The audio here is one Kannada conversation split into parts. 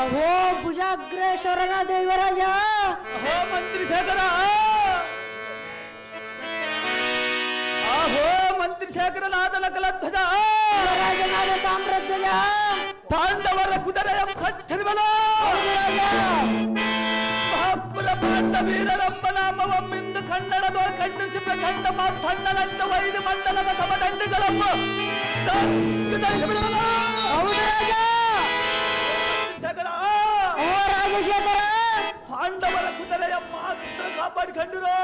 ಅಹೋ ಭುಜಾಗ್ರೇಶ್ವರನ ದೇವರಾಜ, ಅಹೋ ಮಂತ್ರಿ ಶೇಖರ, ಅಹೋ ಮಂತ್ರಿ ಶೇಖರನಾದ ನಕಲಧ್ವಜ, ರಾಜನಾದ ತಾಮ್ರಧ್ವಜ, ಪಾಂಡವರ ಕುದುರೆಯ ಕಟ್ಟರಿಬಲ, ಮಹಾಪುರ ಪಾಂಡವೀರರಂಬ ನಾಮವಮ್ಮಿಂದು ಕನ್ನಡದ ಖಂಡಿಸಿ ಪ್ರಚಂಡ ಮಾತಂಡಲಂತ ವೈದ್ಯ ಮಂಡಲದ ಸಮದಂಡಿಗಳಮ್ಮ ಶೇಖರ, ಓ ರಾಜಶೇಖರ, ಪಾಂಡವರ ಕುದುರೆಯ ಮಾತ್ರ ಕಾಪಾಡಿಕೊಂಡಿರು.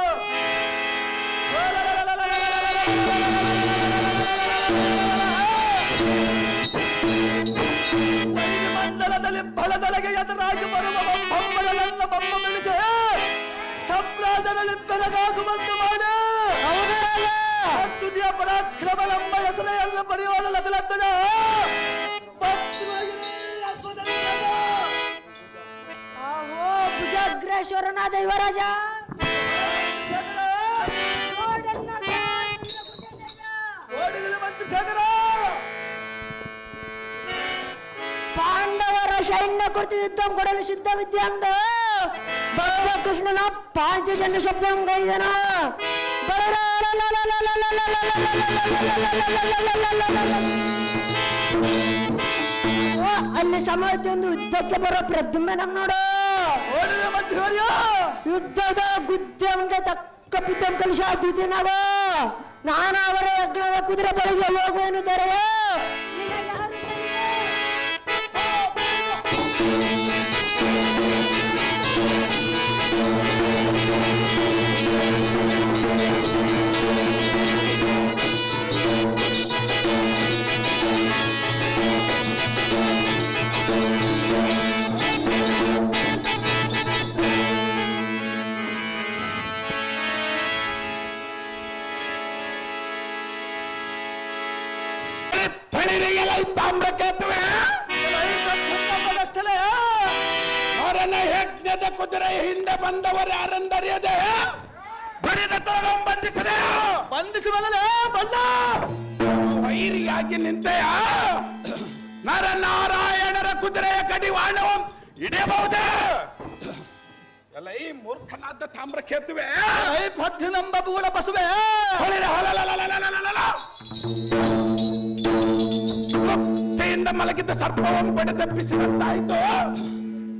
ಮಂಡಲದಲ್ಲಿ ಬಲದೊಳಗೆ ಎದುರಾಗಿ ಬರುವ ಬೊಮ್ಮಲನ್ನ ಬೊಮ್ಮ ಬೆಳೆಸಿ ಸಂಪ್ರಾದನಲ್ಲಿ ಬೆಳಗಾಗುವಂತೆ ಮಾಡಿ ತುದಿಯ ಪರಾಕ್ರಮವೆಂಬ ಹೆಸರೆಲ್ಲ ಬರೆಯುವ ಲಗಲತ್ತದ ಅಹೋ ಭುಜಾಗ್ರೇಶ್ವರನ ದೇವರಾಜ, ಓಡಿಗಲಿ ಮಂತ್ರಿ ಶೇಖರ. ಪಾಂಡವರ ಸೈನ್ಯ ಕುರಿತು ಯುದ್ಧ ಕೊಡಲು ಸಿದ್ಧವಿದ್ಯೆ ಅಂದ ಬರುವ ಕೃಷ್ಣನ ಪಾಂಚಜನ್ಯ ಶಬ್ದ ಗೈದನ ಅಲ್ಲಿ ಸಮಯದೊಂದು ಯುದ್ಧಕ್ಕೆ ಬರೋ ಪ್ರದ್ಯುಮ್ನ ನೋಡು. ಓಡಿಗಲಿ ಮಂತ್ರಿ ವರ್ಯ. ಯುದ್ಧದ ಗುದ್ದಂಗೆ ತಕ್ಕ ಬಿದ್ದಂಗೆ ಕಲಿಸಾದ್ದಿದ್ದೆ ನಾವು. ನಾನು ಅವರ ಯಜ್ಞದ ಕುದುರೆ ಬಳಿಗೆ ಹೋಗುವೆನು ದೊರೆಯ. ಯಜ್ಞದ ಕುದುರೆ ಹಿಂದೆ ಬಂದವರು ಯಾರೆಂದರಿಯದೆ ಬಡಿದ ಬಂಧಿಸದೆ ಬಂಧಿಸುವಲ್ಲ ಬಂದ ವೈರಿಯಾಗಿ ನಿಂತೆಯ ನರನಾರಾಯಣರ ಕುದುರೆಯ ಕಡಿವಾಣವ ಹಿಡಿಯಬಹುದೇ? ಎಲ್ಲ ಈ ಮೂರ್ಖನಾದ ತಾಮ್ರ ಕೇತುವೆ, ಪದ್ಯನಂಬ ಬೂಳ ಬಸುವೆ ಭಕ್ತಿಯಿಂದ ಮಲಗಿದ್ದ ಸರ್ಪವನ್ನು ಬಡಿದೆಬ್ಬಿಸಿದಂತಾಯ್ತು.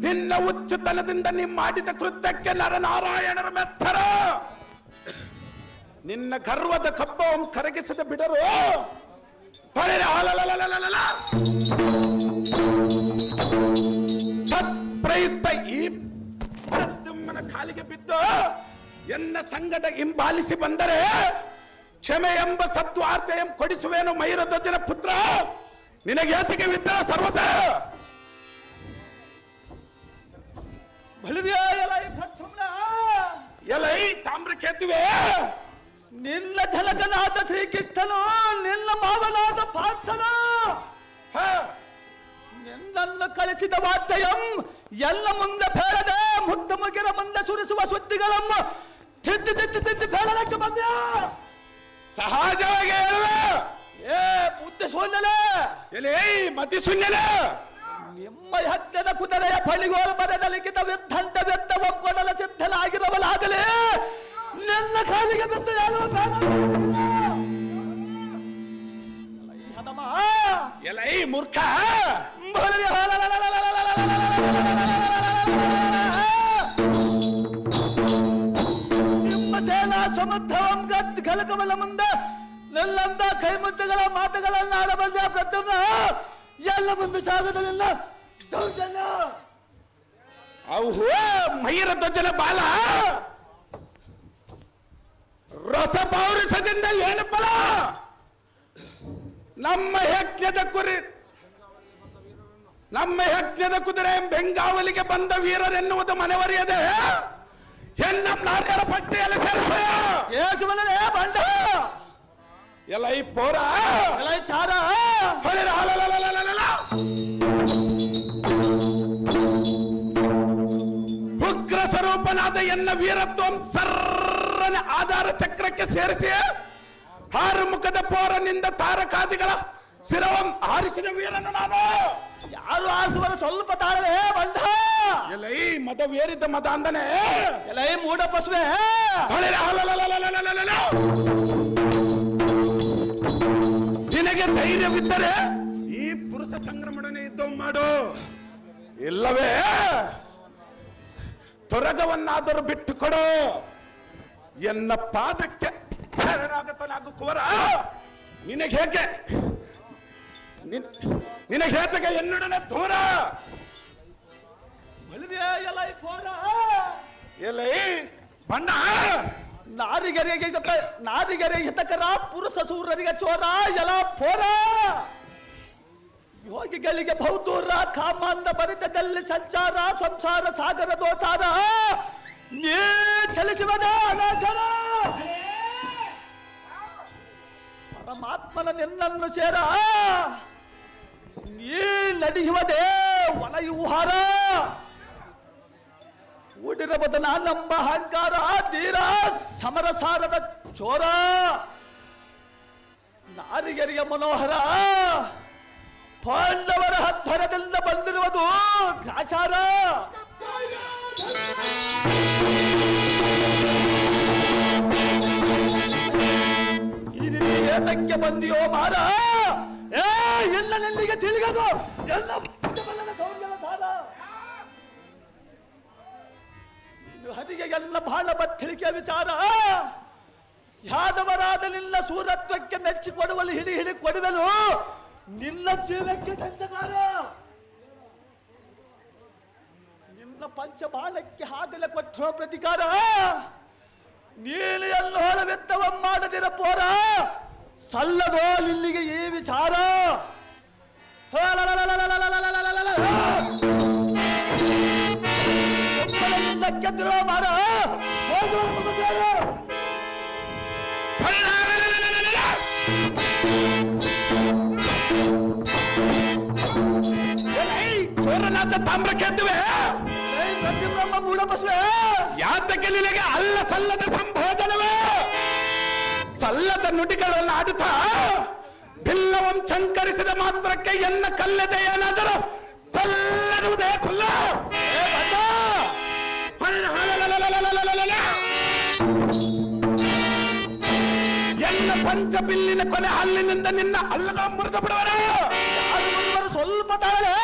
ನಿನ್ನ ಹುಚ್ಚುತನದಿಂದ ನೀ ಮಾಡಿದ ಕೃತ್ಯಕ್ಕೆ ನರನಾರಾಯಣರ ಮೆತ್ತರ. ನಿನ್ನ ಗರ್ವದ ಕಬ್ಬವನ್ನು ಕರಗಿಸದ ಬಿಡರು. ಪ್ರಯುಕ್ತ ಈ ಪ್ರದ್ಯುಮ್ನ ಕಾಲಿಗೆ ಬಿದ್ದು ಎನ್ನ ಸಂಗಡ ಹಿಂಬಾಲಿಸಿ ಬಂದರೆ ಕ್ಷಮೆ ಎಂಬ ಸತ್ವಾರ್ಥ ಕೊಡಿಸುವೇನು ಮೈರಧ್ವಜನ ಪುತ್ರ. ನಿನಗೆ ಏತಿಗೆ ವಿದ್ದ ಸರ್ವತ ಎಲೈ ತಾಮ್ರ ಕೇತುವೆ, ನಿನ್ನ ಜನಕನಾದ ಶ್ರೀಕೃಷ್ಣನು ನಿನ್ನ ಮಾವನಾದ ಪಾರ್ಥನು ನಿನ್ನನ್ನು ಕಳಿಸಿದ ವಾದ್ಯಂ ಎಲ್ಲ ಮುಂದೆ ಬೇಡದೆ ಮುದ್ದು ಮುಗಿರ ಮುಂದೆ ಸುರಿಸುವ ಸುದ್ದಿಗಳಮ್ಮ ತಿದ್ದಿ ತಿದ್ದಿ ತಿದ್ದಿ ಬೇಡಲಕ್ಕೆ ಬಂದ್ಯ. ಸಹಜವಾಗಿ ಹೇಳುವೆ. ಏ ಬುದ್ಧಿ ಶೂನ್ಯಲೆ, ಎಲೇ ಮತಿ ಶೂನ್ಯಲೆ. ನಿಮ್ಮ ಹತ್ಯದ ಕುದುರೆಯ ಫಳಿಗೋಲು ಬರೆದ ಲಿಖಿತ ವಿದ್ದಂತ ವ್ಯಕ್ತ ಒಪ್ಕೊಳ್ಳಲ ಸಿದ್ಧನಾಗಿರವಲಾಗಲೇ ನಿನ್ನ ಕಾಲಿಗೆ ಬಿದ್ದು ಹೇಳುವ ಎಲೈ ಮೂರ್ಖ, ನಿಮ್ಮ ಸೇನಾ ಸಮುದ್ರವಂ ಗದ್ ಕಲಕವಲ ಮುಂದೆ ನೆಲ್ಲಂತ ಕೈ ಮುದ್ದುಗಳ ಮಾತುಗಳನ್ನು ಆಡಬಲ್ಲ ಪ್ರದ್ಯುಮ್ನ ಎಲ್ಲ ಮುಂದೆ ಸಾಗದಲ್ಲ ದೌರ್ಜನ್ಯ. ಅವು ಮೈರಧ್ವಜನ ಬಾಲ ರಥ ಪೌರುಷದಿಂದ ಏನು ಫಲ? ನಮ್ಮ ಯಜ್ಞದ ಕುದುರೆ ಬೆಂಗಾವಲಿಗೆ ಬಂದ ವೀರರೆನ್ನುವುದು ಮನೆವರಿಯದೆ ಎನ್ನ ನಾಲ್ಕರ ಪಟ್ಟಿಯಲ್ಲಿ ಸೇರಿಸಲೇ ಬಂಡ ಎಲ್ಲ ಈ ಪೋರ ಎಲ್ಲ ಚಾರ ಉಗ್ರ ಸ್ವರೂಪನಾದ ಎನ್ನ ವೀರತ್ವ ಸರ್ರನ ಆಧಾರ ಚಕ್ರಕ್ಕೆ ಸೇರಿಸಿ ಆರು ಮುಖದ ಪೋರನಿಂದ ತಾರಕಾದಿಗಳ ಶಿರವಂ ಆರಿಸಿದ ವೀರನು ನಾನು. ಯಾರು ಆರಿಸುವರು ಸ್ವಲ್ಪ ತಾಳವೇ ಬಂಧ. ಎಲ್ಲ ಈ ಮದವೇರಿದ ಮದ ಅಂದನೆ ಎಲ್ಲ ಈ ಮೂಢ ಪಶುವೆ. ನಿನಗೆ ಧೈರ್ಯವಿದ್ದರೆ ಈ ಪುರುಷ ಸಂಗ್ರಮಣನೆ ಯುದ್ಧ ಮಾಡು, ಇಲ್ಲವೇ ತೊರಗವನ್ನಾದರೂ ಬಿಟ್ಟು ಕೊಡು. ಎನ್ನ ಪಾದಕ್ಕೆ ಶರಣಾಗತನಾಗು ಕುವರ. ನಿನಗೇಕೆ ನಿನಗೇತಗೆ ಎನ್ನೊಡನೆ ದೂರ. ಎಲ್ಲ ಈ ಪೋರ ಎಲ್ಲ ಈ ಬಣ್ಣ ನಾರಿಗರಿಗೆ ಹಿತಕರ ಪುರುಷ ಸೂರರಿಗೆ ಚೋರ ಎಲ್ಲ ಪೋರ. ಯೋಗಿಗಳಿಗೆ ಬಹುದೂರ ಕಾಮಾಂಧ ಭರಿತದಲ್ಲಿ ಸಂಚಾರ ಸಂಸಾರ ಸಾಗರ ದೋಚಾರ ನೀ ಚಲಿಸುವುದ ಅನಾಚಾರ. ಪರಮಾತ್ಮನ ನಿನ್ನನ್ನು ಸೇರ ನೀ ನಡೆಯುವುದೇ ವಲಯುಹಾರ. ಊಡಿರಬದ ನಾನಂಬ ಅಹಂಕಾರ ಧೀರ ಸಮರಸಾರದ ಚೋರ. ನಾರಿಗರಿಗೆ ಮನೋಹರ ಪಾಂಡವರ ಹತ್ತರದಿಂದ ಬಂದಿರುವುದು ಗ್ರಾಚಾರ. ಈ ರೀತಿ ಏತಕ್ಕೆ ಬಂದಿಯೋ ಮಾರ. ಎಲ್ಲ ನೆಲ್ಲಿಗೆ ತಿಳಿಗದು ಎಲ್ಲ ಸಾರ. ಹರಿಗೆ ಎಲ್ಲ ಬಹಳ ಬತ್ತಳಿಕೆ ವಿಚಾರ. ಯಾದವರಾದ ನಿನ್ನ ಸೂರತ್ವಕ್ಕೆ ಮೆಚ್ಚಿಕೊಡುವಲ್ಲಿ ಹಿಡಿ ಹಿಡಿ ಕೊಡುವೆನು ನಿನ್ನ ಜೀವಕ್ಕೆ ಸಂಚಕಾರ. ನಿನ್ನ ಪಂಚಬಾಣಕ್ಕೆ ಹಾಗಲ ಕೊಟ್ಟರೋ ಪ್ರತಿಕಾರ. ನೀನು ಎಲ್ಲ ಹೊಳವೆತ್ತವ ಮಾಡದಿರ ಪೋರ ಸಲ್ಲದೋ ನಿಲ್ಲಿಗೆ ಈ ವಿಚಾರ. ಗೆದ್ದಿರೋ ಮಾರ ಚೋರನಾದ ತಾಮ್ರ ಕೇಳ್ತೇವೆ. ಪ್ರತಿಬ್ರಹ್ಮ ಮೂಢ ಪಶುವೆ. ಯಾತಕ್ಕೆ ನಿನಗೆ ಅಲ್ಲ ಸಲ್ಲದ ಸಂಬೋಧನವೇ. ಸಲ್ಲದ ನುಡಿಗಳನ್ನು ಆಡುತ್ತಾ ಬಿಲ್ಲವಂ ಚಂಕರಿಸಿದ ಮಾತ್ರಕ್ಕೆ ಎನ್ನ ಕಲ್ಲದೆ ಏನಾದರೂ ಸಲ್ಲರುವುದೇ ಕುಲ್ಲ. ಎನ್ನ ಪಂಚ ಬಿಲ್ಲಿನ ಕೊನೆ ಹಲ್ಲಿನಿಂದ ನಿನ್ನ ಅಲ್ಲದ ಮುರಿದು ಬಿಡುವರು. ಸ್ವಲ್ಪ ತಾಳೆ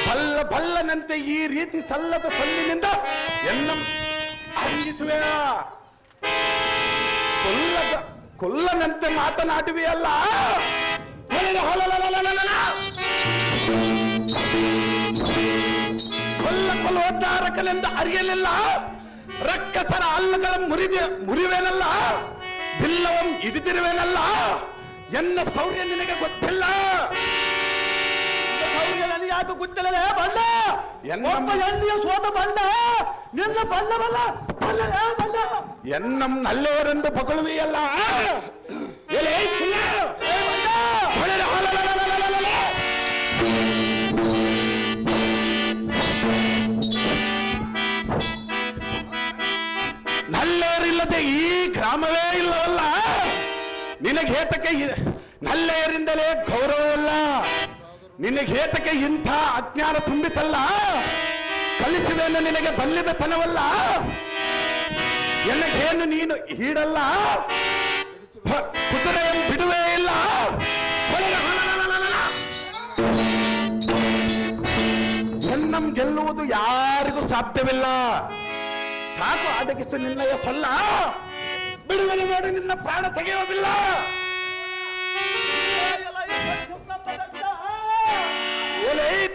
ಬಲ್ಲ ಬಲ್ಲನಂತೆ ಈ ರೀತಿ ಸಲ್ಲದ ಸಲ್ಲಿನಿಂದ ಎನ್ನ ಅಂಗಿಸುವೆ. ಕೊಲ್ಲನಂತೆ ಮಾತನಾಡುವೆಯಲ್ಲ. ಕೊಲ್ಲೋದ್ಧಾರಕನೆಂದು ಅರಿಯಲಿಲ್ಲ. ರಕ್ಕಸರ ಹಲ್ಲುಗಳ ಮುರಿವೇನಲ್ಲ. ಬಿಲ್ಲವಂ ಹಿಡಿದಿರುವೆನಲ್ಲ. ಎನ್ನ ಶೌರ್ಯ ನಿನಗೆ ಗೊತ್ತಿಲ್ಲ. ಯಾಕೆ ಗೊತ್ತಿಲ್ಲದೆ ಬಣ್ಣ ಎಲ್ಲಿಯ ಸೋತ ಬಣ್ಣ ನಿನ್ನ ಬಣ್ಣ ಬಲ್ಲ ಬಣ್ಣ ಎನ್ನಂ ನಲ್ಲೆಯರೆಂದು ಪಗಳುವೆಯಲ್ಲ. ನಲ್ಲೆಯರಿಲ್ಲದೆ ಈ ಗ್ರಾಮವೇ ಇಲ್ಲವಲ್ಲ. ನಿನಗೆ ಹೇತಕ್ಕೆ ನಲ್ಲೆಯರಿಂದಲೇ ಗೌರವವಲ್ಲ. ನಿನಗೆ ಹೇತಕ್ಕೆ ಇಂಥ ಅಜ್ಞಾನ ತುಂಬಿತಲ್ಲ. ಕಲಿಸುವೆನು ನಿನಗೆ ಬಲ್ಲಿದ ತನವಲ್ಲ. ಎನಗೇನು ನೀನು ಹೀಡಲ್ಲ. ಕುದುರೆ ಬಿಡುವೇ ಇಲ್ಲ. ಎನ್ನಂ ಗೆಲ್ಲುವುದು ಯಾರಿಗೂ ಸಾಧ್ಯವಿಲ್ಲ. ಸಾಕು ಅಡಗಿಸು ನಿನ್ನಯ ಸೊಲ್ಲ. ಬಿಡುವನು ನೋಡಿ ನಿನ್ನ ಪ್ರಾಣ ತೆಗೆಯುವುದಿಲ್ಲ.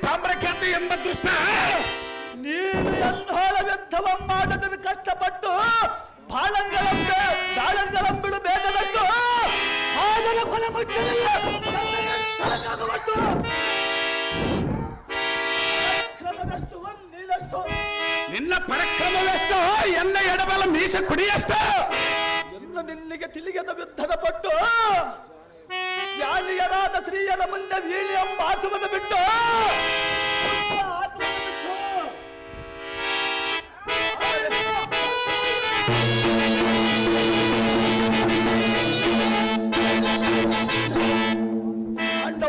ತಾಮ್ರ ಖ್ಯಾತಿ ಎಂಬ ದೃಷ್ಟ ನೀನು ಎಂದೋಳವೆಂಥವ ಮಾಡದನ್ನು ಕಷ್ಟಪಟ್ಟು ಬಾಳಂಗಳಂಬಿಡು ಬೇಗದಷ್ಟು ಆದರೆ ಕೊಲೆ ಮುಚ್ಚಲಿಲ್ಲ. ನಿನ್ನ ಪರಾಕ್ರಮವೆಷ್ಟು ಎನ್ನ ಎಡಬಲ ಮೀಸ ಕುಡಿಯಷ್ಟು. ಇನ್ನು ನಿನ್ನಿಗೆ ತಿಳಿಯದ ಯುದ್ಧದ ಪಟ್ಟು ಯಾಲಿಯರಾದ ಸ್ತ್ರೀಯರ ಮುಂದೆ ವೀಣಿ ಎಂಬ ಆಸುವನ್ನು ಬಿಟ್ಟು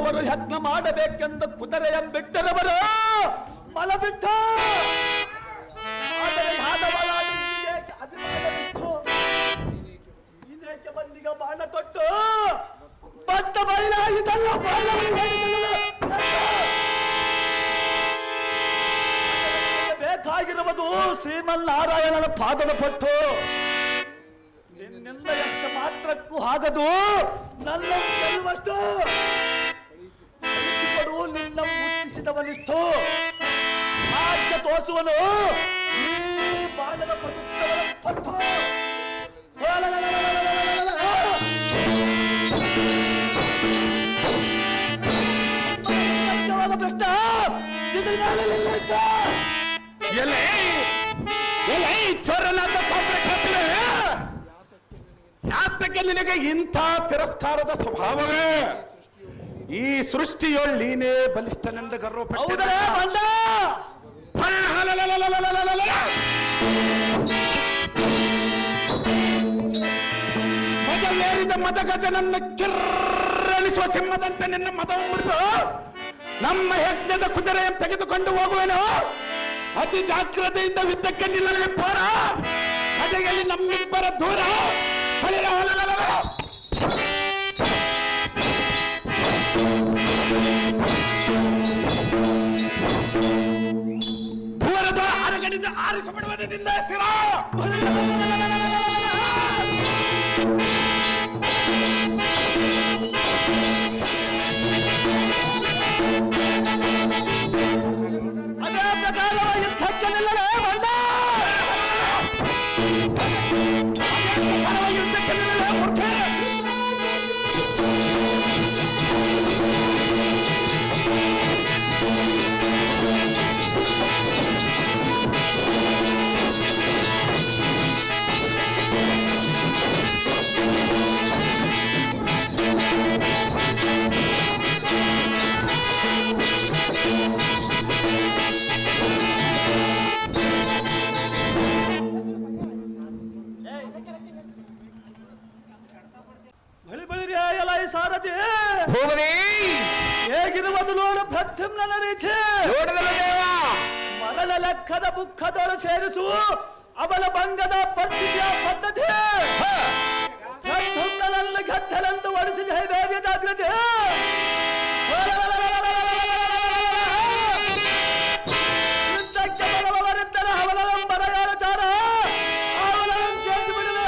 ಅವರು ಯತ್ನ ಮಾಡಬೇಕೆಂದ ಕುದುರೆಯ ಬಿಟ್ಟರವರು ಮಲ ಬಿಟ್ಟ ಆದರೆ ಯಾದವರಾದ ನೀನೇಕೆ ಅಭಿಮಾನ ಬಿಟ್ಟು ನೀನೇಕೆ ಬಂದಿಗ ಬಾಣ ತೊಟ್ಟು ಬದ್ಧ ಬಯಲಾಗಿದ್ದಲ್ಲ ಬೇಕಾಗಿರುವುದು ಶ್ರೀಮನ್ನಾರಾಯಣನ ಪಾದದ ಪಟ್ಟು ನಿನ್ನಿಂದ ಎಷ್ಟು ಮಾತ್ರಕ್ಕೂ ಆಗದು ನನ್ನ ಗೆಲ್ಲುವಷ್ಟು ಕೊಡು ನಿನ್ನ ಮುಟ್ಟಿಸಿದವನಿಷ್ಟು ಭಾಗ್ಯ ತೋರಿಸುವನು ಈ ಬಾಣದ ಪಟ್ಟು ಭ್ರಷ್ಟ ಚೋರನಾದ ಯಾತಕ್ಕೆ ನಿನಗೆ ಇಂಥ ತಿರಸ್ಕಾರದ ಸ್ವಭಾವವೇ? ಈ ಸೃಷ್ಟಿಯೊಳ್ ನೀನೇ ಬಲಿಷ್ಠನೆಂದ ಗರ್ವಪಟ್ಟ ಮೊದಲೇರಿದ ಮದಗಜನನ್ನು ಕಿರ್ರಣಿಸುವ ಸಿಂಹದಂತೆ ನಿನ್ನ ಮದವ ಮುರಿದು ನಮ್ಮ ಯಜ್ಞದ ಕುದುರೆಯನ್ನು ತೆಗೆದುಕೊಂಡು ಹೋಗುವೆನು. ಅತಿ ಜಾಗ್ರತೆಯಿಂದ ಯುದ್ಧಕ್ಕೆ ನಿಲ್ಲಲೇ ಪೋರ ಅದೆಯಲ್ಲಿ ನಮ್ಮಿಬ್ಬರ ದೂರ ದೂರದ ಅರಗಡಿದ ಆರಿಸಬಿಡುವುದರಿಂದ ಶಿರ ಅದೇ ಪ್ರಕಾರವ ಯುದ್ಧಕ್ಕೆ ನಿಲ್ಲಲೇ ಸಾರಥಿ ಹೇಗಿರುವುದು ನೋಡು ಪ್ರದ್ಯುಮ್ನನ ರೀತಿ ಮರಣ ಲೆಕ್ಕದ ಬುಕ್ಕದಳು ಸೇರಿಸು ಅವಳ ಭಂಗದ ಪರಿಸ್ಥಿತಿಯ ಪದ್ಧತಿ ಪ್ರದ್ಯುಮ್ನಲ್ಲಿ ಗದ್ದಲೆಂದು ಒಡಿಸಿದ ಬೇರೆ ಜಾಗ್ರತೆ ಯುದ್ಧಕ್ಕೆ ಬರುವವರಿದ್ದರೆ ಅವಲಂಬರ ಯಾರಚಾರ ಅವಲನ್ನು ಸೇರಿಸಿ ಬಿಡುವೆ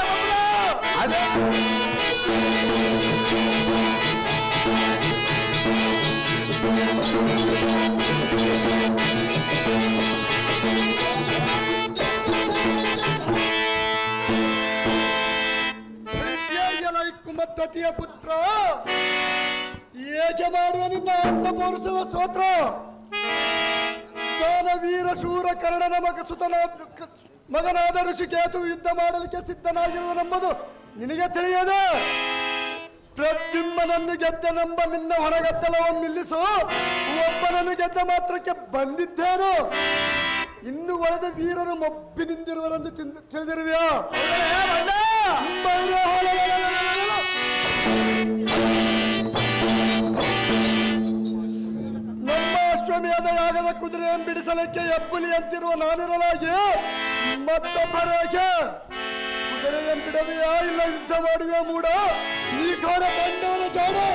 ಕುಮತ್ತತಿಯ ಪುತ್ರ ಏಕೆ ಮಾಡುವ ನಿನ್ನ ಆತ್ಮ ಪೌರುಷದ ಸ್ತೋತ್ರ ದಾನವೀರ ಶೂರ ಕರ್ಣನ ಮಗನಾದ ಋಷಿಕೇತು ಯುದ್ಧ ಮಾಡಲಿಕ್ಕೆ ಸಿದ್ಧನಾಗಿರುವನೆಂಬುದು ನಿನಗೆ ತಿಳಿಯದೆ ಪ್ರದ್ಯುಮ್ನನ್ನು ಗೆದ್ದನೆಂಬ ನಿನ್ನ ಹೊರಗದ್ದಲವನ್ನು ನಿಲ್ಲಿಸು. ಒಬ್ಬನನ್ನು ಗೆದ್ದ ಮಾತ್ರಕ್ಕೆ ಬಂದಿದ್ದೇನು, ಇನ್ನು ಒಳದ ವೀರರು ಮೊಬ್ಬಿನಿಂದಿರುವರೆಂದು ತಿಳಿದಿರುವೆಯಾ? ನಮ್ಮ ಅಶ್ವಮೇಧ ಯಾಗದ ಕುದುರೆಯನ್ನು ಬಿಡಿಸಲಿಕ್ಕೆ ಹೆಬ್ಬುಲಿಯಂತಿರುವ ನಾನಿರಲಾಗಿ ಮತ್ತೊಬ್ಬರೇಕೆ ಕುದುರೆಯನ್ನು ಬಿಡವೆಯಾ ಇಲ್ಲ ಯುದ್ಧ ಮಾಡುವೆ ಮೂಡ? ಈ ಘೋರ ಬಂಡವನ ಜಾಡು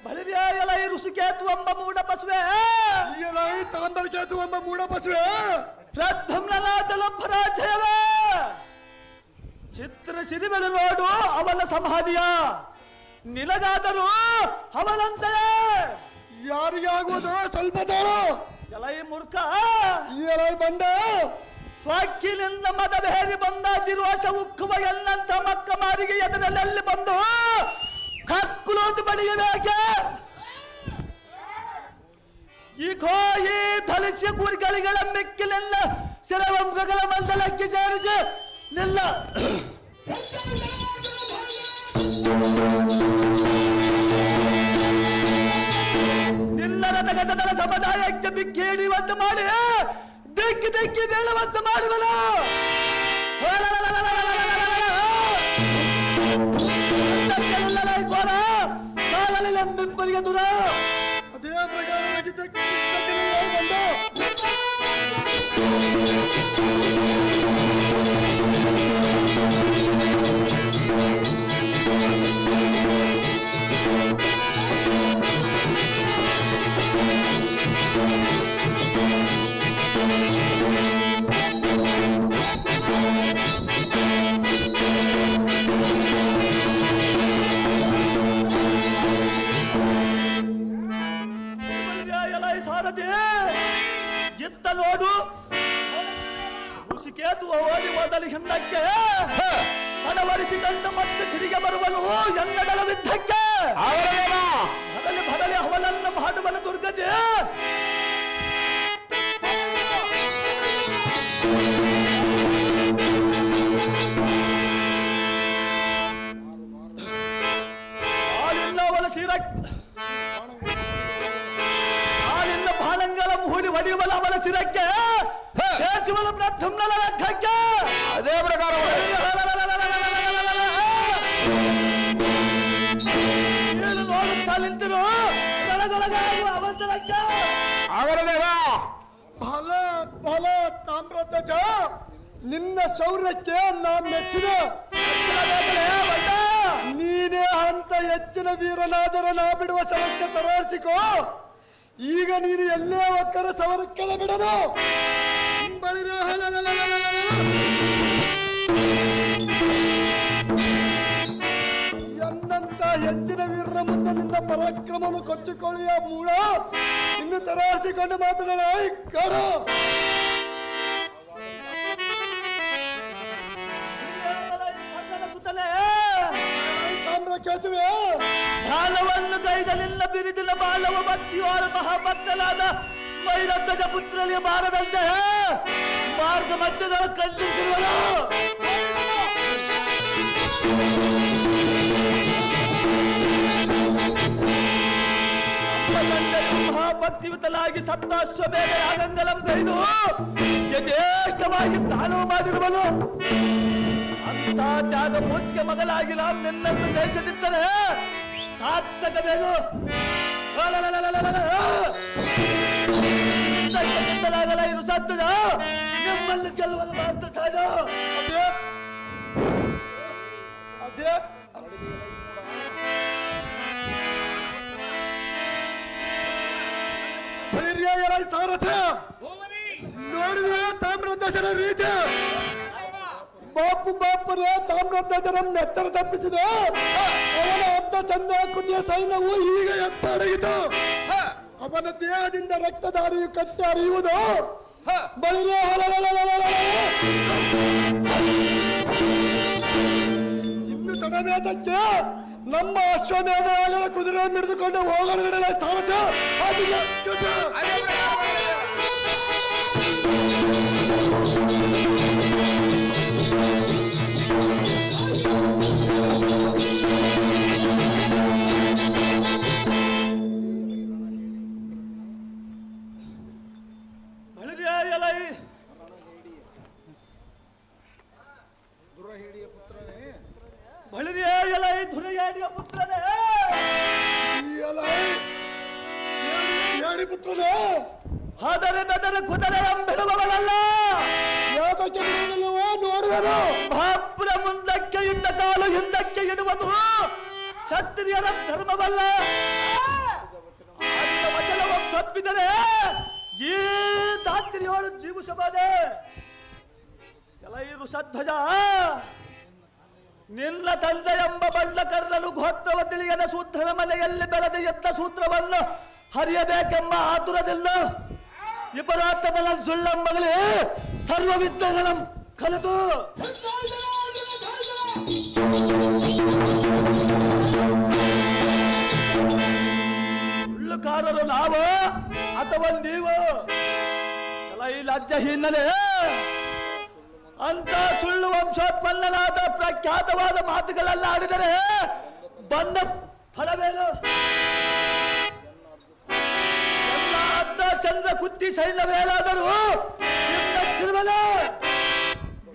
ಬಲಿವ್ಯಾಯಲೈ ಋಷಿಕೇತು ಎಂಬ ಮೂಢ ಬಸವೆ ತಾಂಬಳಕೇತು ಎಂಬ ಮೂಢ ಬಸವೆ ಪ್ರದ್ಯುಮ್ನ ಜಲಭರಾಜಯವ ಚಿತ್ರ ಸಿರಿಬೆಲೆ ನೋಡು ಅವನ ಸಮಾಧಿಯ ನಿನಗಾದರೂ ಅವನಂತೆಯೇ ಯಾರಿಗಾಗುವುದು ಸ್ವಲ್ಪ ತೋಳು ಎಲೈ ಮೂರ್ಖ ಎಲೈ ಬಂಡ ಸ್ವಾಕ್ಕಿನಿಂದ ಮದ ಬೇರಿ ಬಂದಾದಿರುವ ಉಕ್ಕುವ ಎಲ್ಲಂತ ಮಕ್ಕ ಮಾರಿಗೆ ಎದುರಲ್ಲೆಲ್ಲಿ ಬಂದು ಕಕ್ಕುಲೋದು ಬಡಿಯಬೇಕೆ ಈ ಘೋಯಿ ಧಲಿಸಿಯ ಗುರಿಗಳಿಗಳ ಮಿಕ್ಕಿಲೆಲ್ಲ ಶಿರವಂಗಗಳ ಮಂದಲಕ್ಕೆ ಸೇರಿಸಿ ನಿಲ್ಲ ನಿಲ್ಲದ ತಗದರ ಸಮುದಾಯಕ್ಕೆ ಬಿಕ್ಕೇಡಿವಂತೆ ಮಾಡಿ ದಿಕ್ಕಿ ದಿಕ್ಕಿ ಬೀಳುವಂತೆ ಮಾಡುವನು ಘೋರ ಕಾಲಲ್ಲಿ ಎಂಬೆಂಬರಿಗೆ ದೂರ. ಅದೇ ಪ್ರಕಾರವಾಗಿದ್ದ ಸಾರಥಿ ಇತ್ತ ನೋಡು, ಋಷಿಕೇತು ಓಡಿ ಹೋದಲಿ ಹಿಂದಕ್ಕೆ ತಡವರಿಸಿಕೊಂಡು ಮತ್ತೆ ತಿರುಗಿ ಬರುವನು ಎಂಗಡಲ ಯುದ್ಧಕ್ಕೆ. ಬದಲಿ ಬದಲಿ ಅವನನ್ನು ಮಾಡುವನು ದುರ್ಗತಿ. ಹಾಲಿಲ್ಲ ಬಾಣಂಗಲ ಹೂಡಿ ಹೊಡೆಯುವಲ ಅವನ ಶಿರಕ್ಕೆ, ಕೇಸುವಲ ಪ್ರಥಮ್ನಲ ರಥಕ್ಕೆ. ಅದೇ ಪ್ರಕಾರ ನೋಡುತ್ತಾ ನಿಂತಿರು ದೊಳಗೊಳಗಾಗುವ ಅವಸರಕ್ಕೆ. ಆಗರದೇವ ಫಲ ಫಲ ತಾಮ್ರಧ್ವಜ, ನಿನ್ನ ಶೌರ್ಯಕ್ಕೆ ನಾ ಮೆಚ್ಚಿದೆ. ನೀನೇ ಅಂತ ಹೆಚ್ಚಿನ ವೀರನಾದರೆ ನಾ ಬಿಡುವ ಶವಕ್ಕೆ ತರಾರಿಸಿಕೋ. ಈಗ ನೀನು ಎಲ್ಲೇ ಒಕ್ಕರ ಸವರಕ್ಕೆಲ್ಲ ಬಿಡದು. ಎನ್ನಂತ ಹೆಚ್ಚಿನ ವೀರರ ಮುಂದೆ ನಿನ್ನ ಪರಾಕ್ರಮವನ್ನು ಕೊಚ್ಚಿಕೊಳ್ಳಿಯ ಮೂಡ ಇನ್ನು ತರಾರಿಸಿಕೊಂಡು ಮಾತನಾಡ ಕಾಡು. ಕೇತುವೆ ಬಾಲವನ್ನು ಕೈದಲಿಲ್ಲ ಬಿರಿದಿನ ಬಾಲವ ಭಕ್ತಿವಾಳ ಮಹಾಭಕ್ತನಾದ ಮೈರಧ್ವಜ ಪುತ್ರನಿಗೆ ಬಾರದಂತೆ ಮಾರ್ಗ ಮಧ್ಯದ ಕಲ್ಲಿಸಿರುವನು. ಮಹಾಭಕ್ತಿಯುತನಾಗಿ ಸಪ್ತಾಶ್ವಮೇಧ ಯಾಗಂಗಲಂ ಕೈದು ಯಥೇಷ್ಟವಾಗಿ ಸ್ನಾನ ಮಾಡಿರುವನು. ಅಂತ ತ್ಯಾಗ ಮೂರ್ತಿಗೆ ಮಗಲಾಗಿ ನಾವು ನಿನ್ನನ್ನು ಜಯಿಸದಿದ್ದರೆ ಸಾರ್ಥಕವೇನು? ಾಗಲ ಇರು ಸತ್ತದ ನಿಮ್ಮನ್ನು ಗೆಲ್ಲುವುದು ಮಾತ್ರ ಸಹಜ. ಅದೇ ಸಾರಥ ನೋಡಿದ ತಾಮ್ರಧ್ವಜರ ರೀತಿ. ಬಾಪರೇ ತಾಮ್ರಧ್ವಜರ ಎತ್ತರ ತಪ್ಪಿಸಿದೆ. ಅವನ ಅಡ್ಡ ಚಂದ್ರಾಕೃತಿಯ ಸೈನ್ಯವು ಈಗ ಎತ್ತಡಗಿತು. ಅವನ ದೇಹದಿಂದ ರಕ್ತಧಾರಿಯು ಕಟ್ಟಿ ಹರಿಯುವುದು. ಬಳಿರೇ ಇನ್ನು ತಡಬೇದಕ್ಕೆ ನಮ್ಮ ಅಶ್ವಮೇಧಗಳ ಕುದುರೆ ಮಿಡಿದುಕೊಂಡು ಹೋಗಡಗಡೆ ಸಾರಥ. ಧುರಯಾಡಿಯ ಪುತ್ರನೇ ಪುತ್ರನೇ ಆದರೆ ಬೆದರ ಕುದುರೆ ಬಿಡುವವಳಲ್ಲ. ಯಾತಕ್ಕೆ ಬಿಡುವುದಿಲ್ಲವೋ ನೋಡುವರು. ಬಾಪುರ ಮುಂದಕ್ಕೆ ಇಟ್ಟ ಕಾಲು ಹಿಂದಕ್ಕೆ ಇಡುವುದು ಕ್ಷತ್ರಿಯರ ಧರ್ಮವಲ್ಲ. ವಚನವು ತಪ್ಪಿದರೆ ಈ ದಾತ್ರಿಯೋಳು ಜೀವಿಸಬಹುದೇ? ಕೆಲವರು ಸಧ್ವಜ ನಿನ್ನ ತಂದೆ ಎಂಬ ಬಣ್ಣ ಕರ್ರಲು ಗೋತ್ರವ ತಿಳಿಯದ ಸೂತ್ರನ ಮನೆಯಲ್ಲಿ ಬೆಳೆದ ಎದ್ದ ಸೂತ್ರವನ್ನು ಹರಿಯಬೇಕೆಂಬ ಆತುರದಿಲ್ಲ. ಇಬ್ಬರಾತ್ಮನ ಸುಳ್ಳಂಬಗಲೇ ಸರ್ವ ವಿದ್ಯೆಗಳ ಕಲಿತು ಸುಳ್ಳುಕಾರರು ನಾವು ಅಥವಾ ನೀವು? ಈ ಲಜ್ಜಹೀನರೇ, ಅಂತ ಸುಳ್ಳು ವಂಶೋತ್ಪನ್ನನಾದ ಪ್ರಖ್ಯಾತವಾದ ಮಾತುಗಳೆಲ್ಲ ಆಡಿದರೆ ಬಂದ ಫಲವೇನು? ಎಲ್ಲ ಅರ್ಧ ಚಂದ್ರ ಕುತ್ತಿ ಸೈನ್ಯವೇನಾದರೂ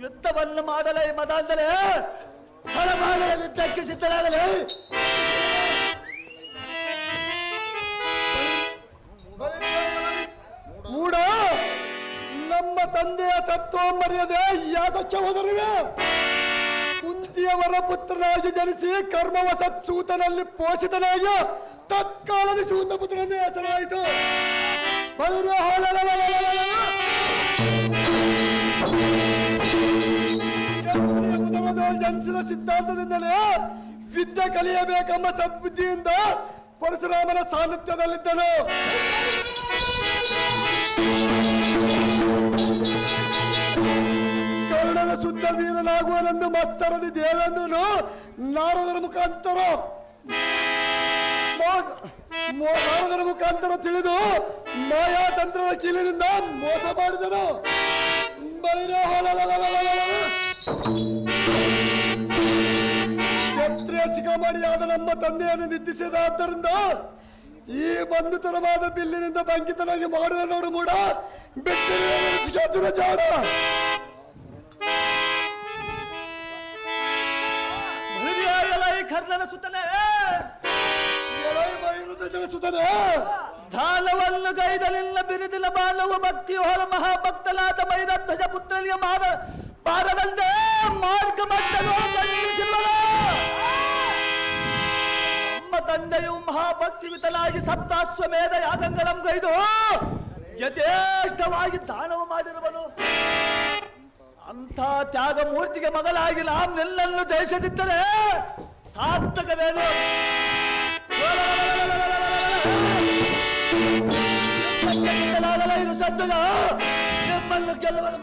ಯುದ್ಧವನ್ನು ಮಾಡಲೇ ಮದಾದರೆ ಫಲ ಯುದ್ಧಕ್ಕೆ ಸಿದ್ಧರಾಗಲಿ. ಮೂಡ ನಮ್ಮ ತಂದೆಯ ತತ್ವ ಮರ್ಯಾದೆ ಯಾದಕ್ಕೆ ಹೋದರಿವೆ? ಕುಂತಿಯವರ ಪುತ್ರನಾಗಿ ಜನಿಸಿ ಕರ್ಮವಸತ್ ಸೂತನಲ್ಲಿ ಪೋಷಿತನಾಗಿ ತತ್ಕಾಲದ ಸೂತ ಪುತ್ರನೇ ಹೆಸರಾಯಿತು. ಜನಿಸಿದ ಸಿದ್ಧಾಂತದಿಂದಲೇ ವಿದ್ಯೆ ಕಲಿಯಬೇಕೆಂಬ ಸದ್ಬುದ್ಧಿಯಿಂದ ಪರಶುರಾಮನ ಸಾನ್ನಿಧ್ಯದಲ್ಲಿದ್ದನು. ಕರ್ಣನ ಶುದ್ಧ ವೀರನಾಗುವನೆಂದು ಮತ್ಸರದಿ ದೇವೇಂದ್ರನು ನಾರದರ ಮುಖಾಂತರ ತಿಳಿದು ಮಾಯಾತಂತ್ರದ ಕೀಲಿನಿಂದ ಮೋಸ ಮಾಡಿದನು. ಕ್ಷತ್ರಿಯ ಶಿಖಾಮಣಿಯಾದ ನಮ್ಮ ತಂದೆಯನ್ನು ನಿಂದಿಸಿದಾದ್ದರಿಂದ ಈ ಬಂಧುತರವಾದ ಬಿಲ್ಲಿನಿಂದ ಬಂಕಿತನಾಗಿ ಮಾಡುವ ನೋಡು ಮೂಡ ಬಿಟ್ಟು ಜಾಡ. ಕರ್ಣನ ಸುತ್ತನೆ ಸುತನೆ ದಾನವನ್ನು ಗೈದಲಿಲ್ಲ ಬಿರಿದಿಲ್ಲ ಬಾಲವ ಭಕ್ತಿಯು ಹೊರ ಮಹಾಭಕ್ತಲಾದ ಮೈರಧ್ವಜ ಪುತ್ರನಿಯ ಪಾರದಂತೆ ಮಾರ್ಗ ಮಟ್ಟಲು ನಮ್ಮ ತಂದೆಯು ಮಹಾಭಕ್ತಿವಿತನಾಗಿ ಸಪ್ತಾಶ್ವಮೇಧ ಯಾಗಗಳನ್ನು ಗೈದು ಯಥೇಷ್ಟವಾಗಿ ದಾನವ ಮಾಡಿರುವನು. ಅಂಥ ತ್ಯಾಗ ಮೂರ್ತಿಗೆ ಮಗಳಾಗಿ ನಾನೆಲ್ಲನ್ನು ಜಯಿಸದಿದ್ದರೆ ಸಾರ್ಥಕವೇನು? ಇರು ಸತ್ತದ ನಿಮ್ಮನ್ನು ಗೆಲ್ಲುವುದು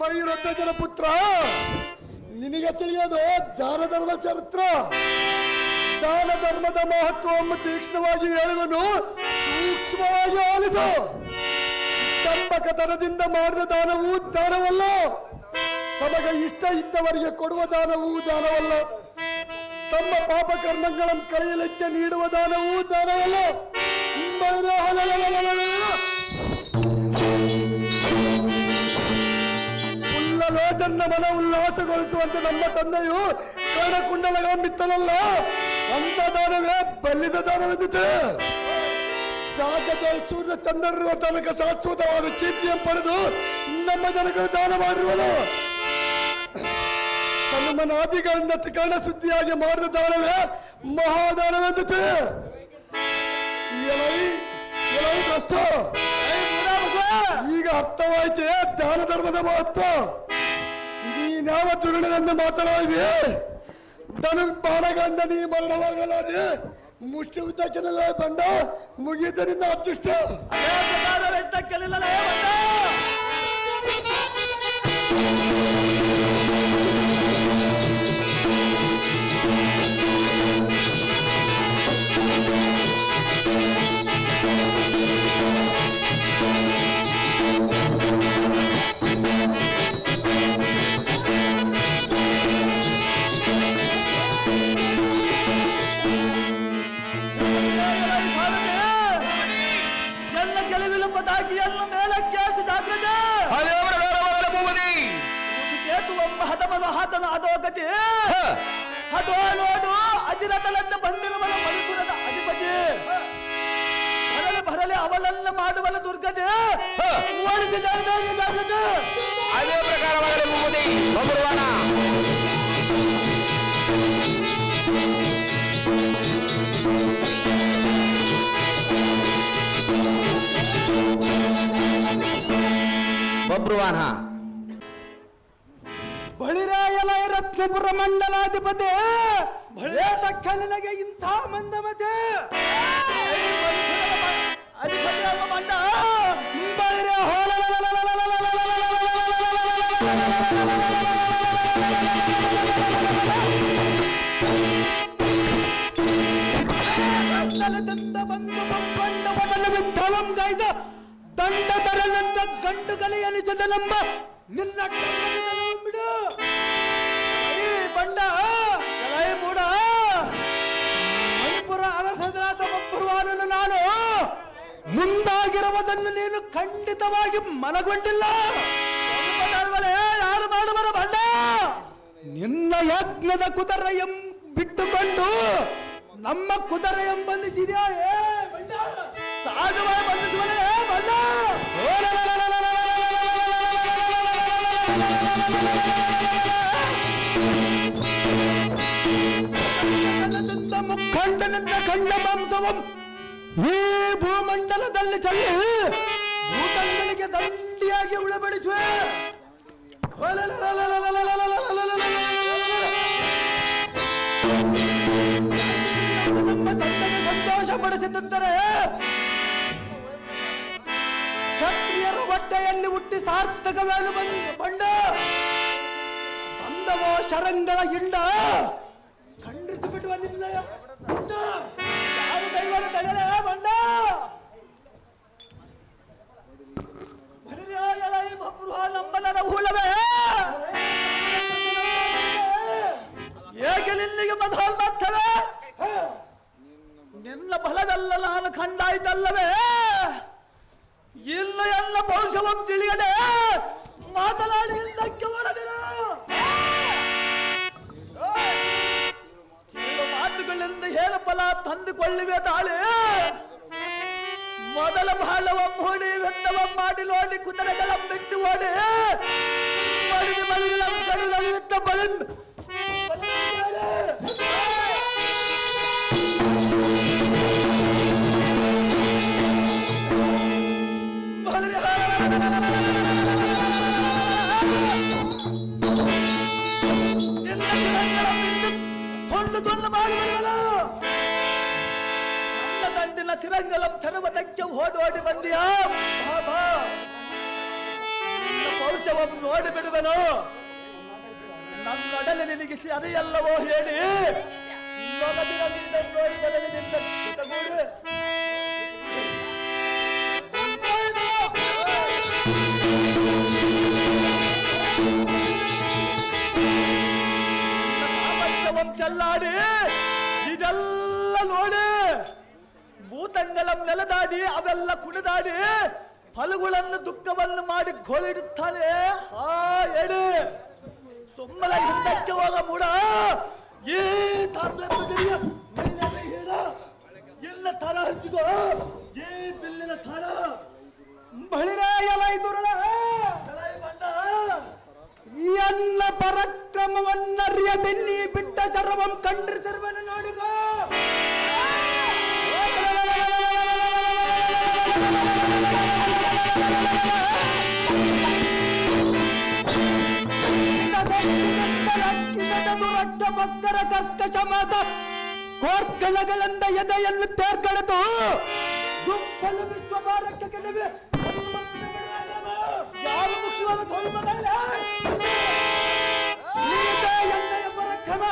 ಮೈರಧ್ವಜನ ಪುತ್ರ, ನಿನಗೆ ತಿಳಿಯೋದು ದಾನ ಧರ್ಮ ಚರಿತ್ರ. ದಾನ ಧರ್ಮದ ಮಹತ್ವವನ್ನು ತೀಕ್ಷ್ಣವಾಗಿ ಹೇಳುವನು, ಸೂಕ್ಷ್ಮವಾಗಿ ಆಲಿಸು. ದಂಬಕತನದಿಂದ ಮಾಡಿದ ದಾನವೂ ದಾನವಲ್ಲ, ತಮಗೆ ಇಷ್ಟ ಇದ್ದವರಿಗೆ ಕೊಡುವ ದಾನವೂ ದಾನವಲ್ಲ, ತಮ್ಮ ಪಾಪ ಕರ್ಮಗಳನ್ನು ಕಳೆಯಲಿಕ್ಕೆ ನೀಡುವ ದಾನವೂ ದಾನವಲ್ಲ. ಉಲ್ಲಲೋಚನ ಮನ ಉಲ್ಲಾಸಗೊಳಿಸುವಂತೆ ನಮ್ಮ ತಂದೆಯು ಕರ್ಣಕುಂಡಲಗಂಬಿತ್ತನಲ್ಲ, ಅಂತ ದಾನವೇ ಬಲ್ಲಿದ ದಾನವೆಂದಿದೆ. ಜಾಗದ ಸೂರ್ಯ ಚಂದ್ರರುವ ತನಕ ಶಾಶ್ವತವಾದ ಕೀರ್ತಿಯನ್ನು ಪಡೆದು ನಮ್ಮ ಜನಗಳು ದಾನ ಮಾಡಿರುವುದು. ನಮ್ಮ ನಾದಿಗಳಿಂದ ತ್ರಿಕರಣ ಶುದ್ಧಿಯಾಗಿ ಮಾಡಿದ ದಾನವೇ ಮಹಾದಾನವೆಂದಿದೆ. ಕಷ್ಟ ಈಗ ಅರ್ಥವಾಯ್ತೆ ದಾನ ಧರ್ಮದ ಮಹತ್ವ. ನೀನ್ಯಾವ ದುರುಣನೆಂದು ಮಾತನಾಡಿವಿ? ದನ ಬಾಣಗಳಿಂದ ನೀ ಮರಣವಾಗಲಾರಿ. ಮುಷ್ಟಿ ಉದ್ದಕ್ಕೆಲ್ಲ ಬಂಡ ಮುಗಿದ ನಿನ್ನ ಅದೃಷ್ಟ. ಹತನು ಅಧೋಗತಿ ಹತೋ ನೋಡು ಅಜಿರತಲಂತ ಬಂದಿರುವನು ಮಣಿಪುರದ ಅಧಿಪತಿ. ಬರಲಿ ಅವಳನ್ನು ಮಾಡುವಲ್ಲ ದುರ್ಗತಿ. ಅದೇ ಪ್ರಕಾರವಾಗಲಿ ಮುಗುದಿ ಬಬರುವಾಣ. ಬಬ್ರುವಾನ ಬಳಿರಾಯಲ ರತ್ನಪುರ ಮಂಡಲಾಧಿಪತಿ ನಿನಗೆ ಇಂಥ ಮಂದಮತೆ ಬಳಿರ ಬಂದು ವಿದ್ಧವಂ ಗೈದ ದಂಡ ತರನಂತ ಗಂಡು ಗಲೆಯ ನಿಜದಲಂಬ ನಿನ್ನ ಬಿಡು ಬಂಡ ಮೂಡ. ಮಣಿಪುರ ಅರಸನಾದ ಬಬ್ಬರುವಾನನು ನಾನು ಮುಂದಾಗಿರುವುದನ್ನು ನೀನು ಖಂಡಿತವಾಗಿ ಮನಗೊಂಡಿಲ್ಲ. ಮಾಡುವಲೆ ಯಾರು ಮಾಡುವರ ಬಣ್ಣ ನಿನ್ನ ಯಜ್ಞದ ಕುದುರೆ ಬಿಟ್ಟುಕೊಂಡು ನಮ್ಮ ಕುದುರೆ ಬಂಧಿಸಿದ್ಯಾ ಸಾಗುವ ಬಂಧಿಸುವಲೆ ಬಣ್ಣ ಮುಖಂಡನನ್ನ ಕಂಡ ಮಾಂಸವಂ ಈ ಭೂಮಂಡಲದಲ್ಲಿ ಚಲ್ಲಿ ಭೂತಂಗಳಿಗೆ ದಂಡಿಯಾಗಿ ಉಳಬಡಿಸುವೆ. ನಮ್ಮ ತಂದೆಗೆ ಸಂತೋಷ ಪಡಿಸಿದ್ದರೆ ಕ್ಷತ್ರಿಯರ ಹೊಟ್ಟೆಯಲ್ಲಿ ಹುಟ್ಟಿ ಸಾರ್ಥಕವೇನು ಬಂಡ ಬಂದವೋ ಶರಂಗಳ ಹಿಂಡ ಖಂಡಿಸಿ ಬಿಡುವ ನಿನ್ನ ಯಾರು ದೈವನ ತಡೆಯಲೇ ಬಣ್ಣ ನಂಬನದ ಹೂಳವೇ ಏಕೆ ನಿನ್ನಿಗೆ ಮಧೋನ್ಮತ್ತವೇ ನಿನ್ನ ಬಲವೆಲ್ಲ ನಾನು ಕಂಡಾಯ್ತಲ್ಲವೇ ಇನ್ನು ಎಲ್ಲ ಪೌರುಷವಂ ತಿಳಿಯದೆ ಮಾತನಾಡಿ ಹಿಂದಕ್ಕೆ ಹೊಡೆದಿರು ಮಾತುಗಳಿಂದ ಏನು ಫಲ ತಂದುಕೊಳ್ಳಿವೆ ತಾಳೆ ಮೊದಲ ಬಾಳವ ಮೂಡಿ ವೆತ್ತವ ಮಾಡಿ ನೋಡಿ ಕುದುರೆಗಳ ಬಿಟ್ಟು ಓಡಿ ಮಡಿಗೆ ಮಡಿಗಳ ಕಡಿಯುತ್ತ ಬಳಿನ್ ತೊಂದು ಮಾಡುವಲ್ಲ ನನ್ನ ದಂಡಿನ ಸಿರಂಗಲಂ ಸರ್ವತಕ್ಕೆ ಓಡೋಡಿ ಬಂದಿಯಾ ಬಾಬಾ ನಿನ್ನ ಪೌರುಷವನ್ನು ನೋಡಿ ಬಿಡುವೆನು ನನ್ನೊಡನೆ ನಿನಗೆ ಅರಿಯಲ್ಲವೋ ಹೇಳಿ ನೊಗದಿನ ನಿನ್ನ ನೋಡಿ ಬದಲಿ ನಿನ್ನ ಜೊತೆಗೂಡಿ ಚೆಲ್ಲಾಡಿ ಇದೆಲ್ಲ ನೋಡಿ ಭೂತಂಗಲಂ ನೆಲದಾಡಿ ಅವೆಲ್ಲ ಕುಣಿದಾಡಿ ಫಲಗಳನ್ನು ದುಃಖವನ್ನು ಮಾಡಿ ಗೋಳಿಡುತ್ತಾನೆ ಆ ಎಡೆ ಸುಮ್ಮನೆ ಹಿಂದಕ್ಕೆ ಹೋಗ ಮೂಡ ಈ ತಾಮ್ರಪದರಿಯ ಮೇಲೆಲ್ಲ ಹೇಳ ಎಲ್ಲ ತರ ಹಂಚಿಕೋ ಈ ಬಿಲ್ಲಿನ ತರ ಬಳಿರಾಯಲ ದುರುಳ ಎಲ್ಲ ಪರಾಕ್ರಮವನ್ನರಿಯ ಬೆನ್ನಿ ಬಿಟ್ಟ ಸರ್ವಂ ಕಂಡ್ರಿಸಿರುವನು ನೋಡಿಕೋ ದುರಕ್ತ ಭಕ್ತರ ಕರ್ಕಶ ಮಾತ ಕೋರ್ಕಳಗಳಿಂದ ಎದೆಯನ್ನು ತೇರ್ಗಡೆದು ಗುಂಪಲು ವಿಶ್ವಭಾರಕ್ಕೆ ಗೆಲುವೆ ಯಾರು ಮುಖ್ಯವಾಗಿ ತೊಂಬದಲ್ಲ ಪರಾಕ್ರಮ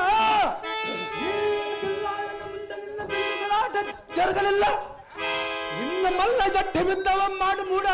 ಜರುಗಲಿಲ್ಲ ಇನ್ನ ಮಲ್ಲ ಜಟ್ಟೆ ಬಿದ್ದವ ಮಾಡು ಮೂಡ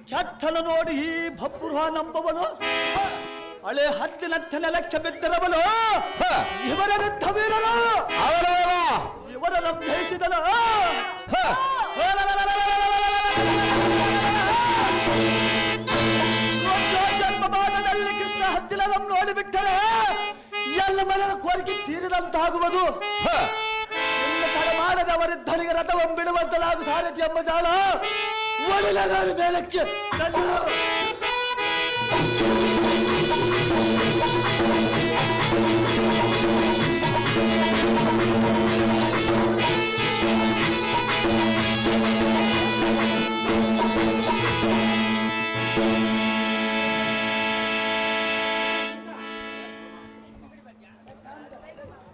ಕೆಟ್ಟಲು ನೋಡಿ ಈ ಭಪ್ಪುರ ನಂಬುವನು ಹಳೆ ಹದ್ದಿನಂತೆ ಲಕ್ಷ ಬಿದ್ದರವನು ಇವರ ವಿರುದ್ಧ ವೀರನು ಇವರ ನಂಬಿಸಿದನು ಜನ್ಮಭಾಗದಲ್ಲಿ ಕೃಷ್ಣ ಹತ್ತಿರಂ ನೋಡಿಬಿಟ್ಟರೆ ಎಲ್ಲ ಮನದ ಕೋರಿಕೆ ತೀರಿದಂತಾಗುವುದು ತಡಮಾಡದವರಿದ್ದರಿಗೆ ರಥವನ್ನು ಬಿಡುವಂತಲಾಗು ಸಾರಥಿ ಎಂಬ ಜಾಲ ಒಳಗಾದ ಮೇಲಕ್ಕೆ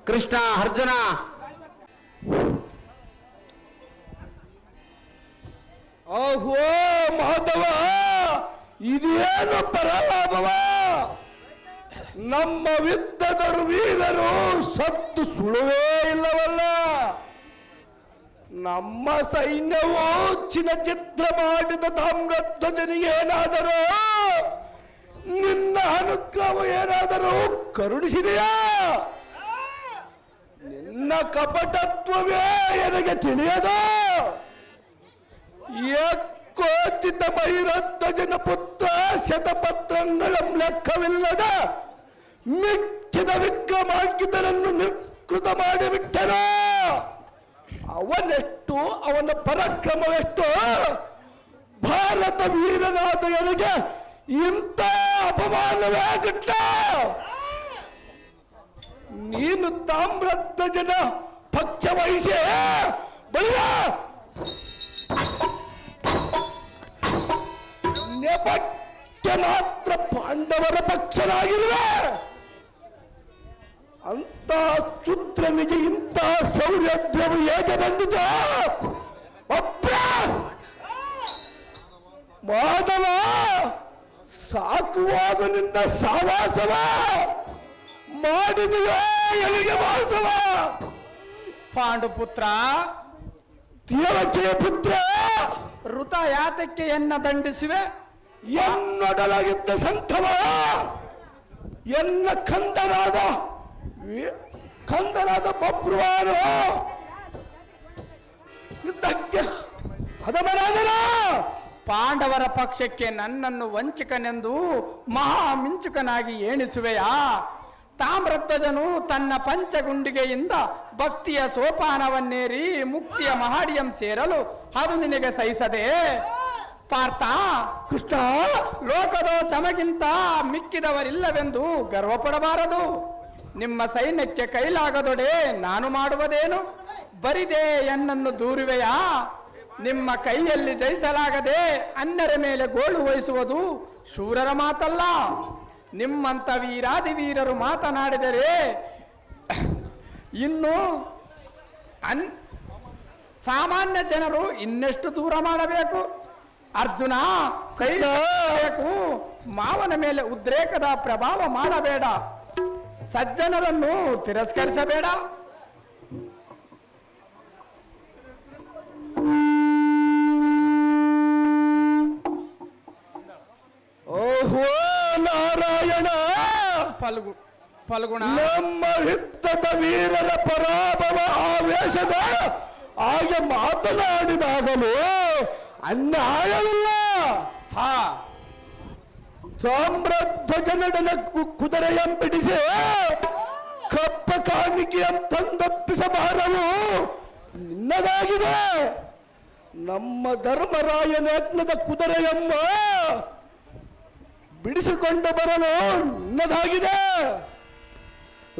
ಕೃಷ್ಣ ಅರ್ಜುನ ಆಹೋ ಮಾಧವ, ಇದೇನು ಪರಲಾಭವ? ನಮ್ಮ ಯುದ್ಧದರು ವೀರರು ಸತ್ತು ಸುಳುವೇ ಇಲ್ಲವಲ್ಲ. ನಮ್ಮ ಸೈನ್ಯವು ಚಿತ್ರ ಮಾಡಿದ ತಾಮ್ರಧ್ವಜನಿಗೆ ಏನಾದರೂ ನಿನ್ನ ಅನುಗ್ರಹ ಏನಾದರೂ ಕರುಣಿಸಿದೆಯಾ? ನಿನ್ನ ಕಪಟತ್ವವೇ ನನಗೆ ತಿಳಿಯದು. ಕೋಚಿತ ಮೈರಧ್ವಜನ ಪುತ್ರ ಶತಪತ್ರಗಳ ಲೆಕ್ಕವಿಲ್ಲದ ಮಿಕ್ಕಿದ ವಿಕ್ರಮಾಂಕಿತನನ್ನು ನಿಷ್ಕೃತ ಮಾಡಿಬಿಟ್ಟನು. ಅವನೆಷ್ಟು, ಅವನ ಪರಾಕ್ರಮವೆಷ್ಟು? ಭಾರತ ವೀರನಾದ ನನಗೆ ಇಂಥ ಅಪಮಾನವೇ ಗಿಟ್ಟ. ನೀನು ತಾಮ್ರಧ್ವಜನ ಪಕ್ಷ ವಹಿಸಿ ಬಳಿಯ ನೆಪಕ್ಕೆ ಮಾತ್ರ ಪಾಂಡವರ ಪಕ್ಷನಾಗಿರುವೆ. ಅಂತ ಶೂದ್ರನಿಗೆ ಇಂಥ ಸೌರ್ಯದ್ರವು ಹೇಗೆ ಬಂದಿತು? ಮಾಧವ, ಸಾಕುವಾಗ ನಿನ್ನ ಸಾವಾಸವ ಮಾಡಿದೆಯೋ ಎಲ್ಲಿಗೆ ವಾಸವ? ಪಾಂಡುಪುತ್ರ, ದೇವಕಿಯ ಪುತ್ರ, ಋತ ಯಾತಕ್ಕೆ ಎನ್ನ ದಂಡಿಸುವೆ? ಎನ್ನೊಡಲಾಗಿದ್ದ ಸಂತವ, ಎನ್ನ ಕಂದನಾದ ಬಬ್ರುವಾರು ಯುದ್ಧಕ್ಕೆ ಹದಮರಾದನ. ಪಾಂಡವರ ಪಕ್ಷಕ್ಕೆ ನನ್ನನ್ನು ವಂಚಕನೆಂದು ಮಹಾಮಿಂಚುಕನಾಗಿ ಎಣಿಸುವೆಯಾ? ತಾಮ್ರಧ್ವಜನು ತನ್ನ ಪಂಚಗುಂಡಿಗೆಯಿಂದ ಭಕ್ತಿಯ ಸೋಪಾನವನ್ನೇರಿ ಮುಕ್ತಿಯ ಮಹಾಡಿಯಂ ಸೇರಲು ಅದು ನಿನಗೆ ಸಹಿಸದೆ ಪಾರ್ಥ. ಕೃಷ್ಣ, ಲೋಕದ ತಮಗಿಂತ ಮಿಕ್ಕಿದವರಿಲ್ಲವೆಂದು ಗರ್ವಪಡಬಾರದು. ನಿಮ್ಮ ಸೈನ್ಯಕ್ಕೆ ಕೈಲಾಗದೊಡೆ ನಾನು ಮಾಡುವುದೇನು? ಬರಿದೆ ಎನ್ನನ್ನು ದೂರುವೆಯಾ? ನಿಮ್ಮ ಕೈಯಲ್ಲಿ ಜಯಿಸಲಾಗದೆ ಅನ್ಯರ ಮೇಲೆ ಗೋಳು ವಹಿಸುವುದು ಶೂರರ ಮಾತಲ್ಲ. ನಿಮ್ಮಂತ ವೀರಾದಿ ವೀರರು ಮಾತನಾಡಿದರೆ ಇನ್ನು ಸಾಮಾನ್ಯ ಜನರು ಇನ್ನೆಷ್ಟು ದೂರ ಮಾಡಬೇಕು? ಅರ್ಜುನ, ಸೈನಿಕಬೇಕು, ಮಾವನ ಮೇಲೆ ಉದ್ರೇಕದ ಪ್ರಭಾವ ಮಾಡಬೇಡ, ಸಜ್ಜನರನ್ನು ತಿರಸ್ಕರಿಸಬೇಡ. ಓಹೋ ನಾರಾಯಣ, ಫಲ್ಗುಣ, ನಮ್ಮ ಯುದ್ಧದ ವೀರರ ಪರಾಭವ ಆವೇಶದ ಹಾಗೆ ಮಾತನಾಡಿದಾಗಲೂ ಅನ್ಯಾಯವಿಲ್ಲ. ಹಾ, ತಾಮ್ರಧ್ವಜನಡನ ಕುದುರೆಯಂಬಿಡಿಸಿ ಕಪ್ಪ ಕಾಣಿಕೆಯಂತಂದಪ್ಪಿಸ ಭಾರವು ನಿನ್ನದಾಗಿದೆ. ನಮ್ಮ ಧರ್ಮರಾಯನ ಯಜ್ಞದ ಕುದುರೆಯಮ್ಮ ಬಿಡಿಸಿಕೊಂಡು ಬರಲು ನಿನ್ನದಾಗಿದೆ.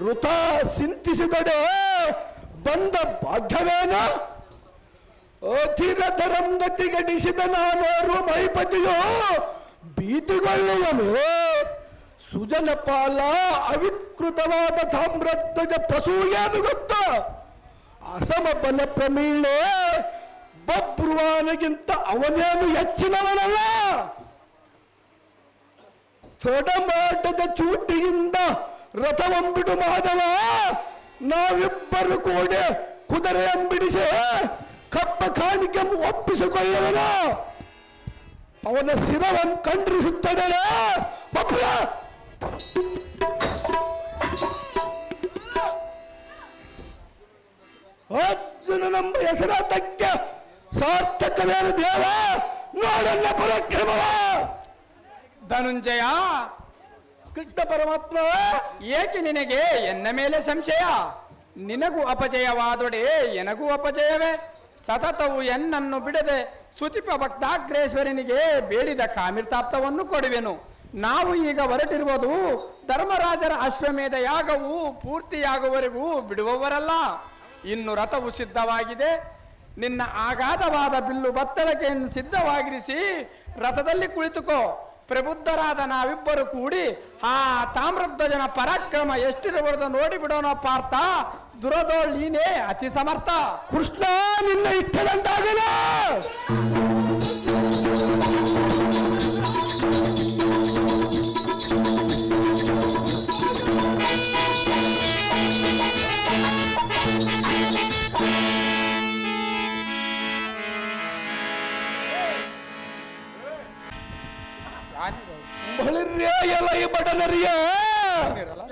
ಋತ ಸಿಂತಿಸಿದಡೆ ಬಂದ ಭಾಗ್ಯವೇನ? ಅಧಿರಥರಂ ಗತಿಗಡಿಸಿದ ನಾನೋರು ಮೈಪತಿಯೋ ಭೀತಿಗೊಳ್ಳುವನು. ಸುಜನಪಾಲ ಅವಿಕೃತವಾದ ತಾಮ್ರಧ್ವಜ ಪಶುವೇನು ಗೊತ್ತ? ಅಸಮ ಬಲ ಪ್ರಮೀಳೆ ಬಬ್ರುವಾನಿಗಿಂತ ಅವನೇನು ಹೆಚ್ಚಿನವನಲ್ಲ. ತೊಡಮಾಟದ ಚೂಟಿಯಿಂದ ರಥವಂಬಿಡು ಮಾಧವ, ನಾವಿಬ್ಬರು ಕೂಡ ಕುದುರೆಯಂಬಿಡಿಸಿ ಕಪ್ಪ ಕಾಣಿಕೆ ಒಪ್ಪಿಸಿಕೊಳ್ಳುವನು. ಅವನ ಶಿರವನ್ನು ಖಂಡಿಸುತ್ತದೆ. ಅರ್ಜುನನೆಂಬ ಹೆಸರಾತಕ್ಕೆ ಸಾರ್ಥಕವೇನು ದೇವ? ನೋಡಲ್ಲ ಪರಾಕ್ರಮವ. ಧನುಂಜಯ, ಕೃಷ್ಣ ಪರಮಾತ್ಮ, ಏಕೆ ನಿನಗೆ ಎನ್ನ ಮೇಲೆ ಸಂಶಯ? ನಿನಗೂ ಅಪಜಯವಾದೊಡೆ ಎನಗೂ ಅಪಜಯವೇ. ಸತತವು ಎನ್ನನ್ನು ಬಿಡದೆ ಸುತಿಪ ಭಕ್ತಾಗ್ರೇಶ್ವರನಿಗೆ ಬೇಡಿದ ಕಾಮಿರ್ತಾಪ್ತವನ್ನು ಕೊಡುವೆನು. ನಾವು ಈಗ ಹೊರಟಿರುವುದು ಧರ್ಮರಾಜರ ಅಶ್ವಮೇಧ ಯಾಗವು ಪೂರ್ತಿಯಾಗುವವರೆಗೂ ಬಿಡುವವರಲ್ಲ. ಇನ್ನು ರಥವು ಸಿದ್ಧವಾಗಿದೆ. ನಿನ್ನ ಆಘಾತವಾದ ಬಿಲ್ಲು ಬತ್ತಳಕೆಯನ್ನು ಸಿದ್ಧವಾಗಿರಿಸಿ ರಥದಲ್ಲಿ ಕುಳಿತುಕೋ. ಪ್ರಬುದ್ಧರಾದ ನಾವಿಬ್ಬರು ಕೂಡಿ ಆ ತಾಮ್ರಧ್ವಜನ ಪರಾಕ್ರಮ ಎಷ್ಟಿರಬಹುದು ನೋಡಿ ಬಿಡೋಣ ಪಾರ್ಥ. ದುರದೋಳ್ ನೀನೇ ಅತಿ ಸಮರ್ಥ. ಕೃಷ್ಣ ನಿನ್ನ ಇಟ್ಟದಂತಾಗಲ. ಬಳಿರ್ಯ ಎಲೈ ಬಡನರಿಯ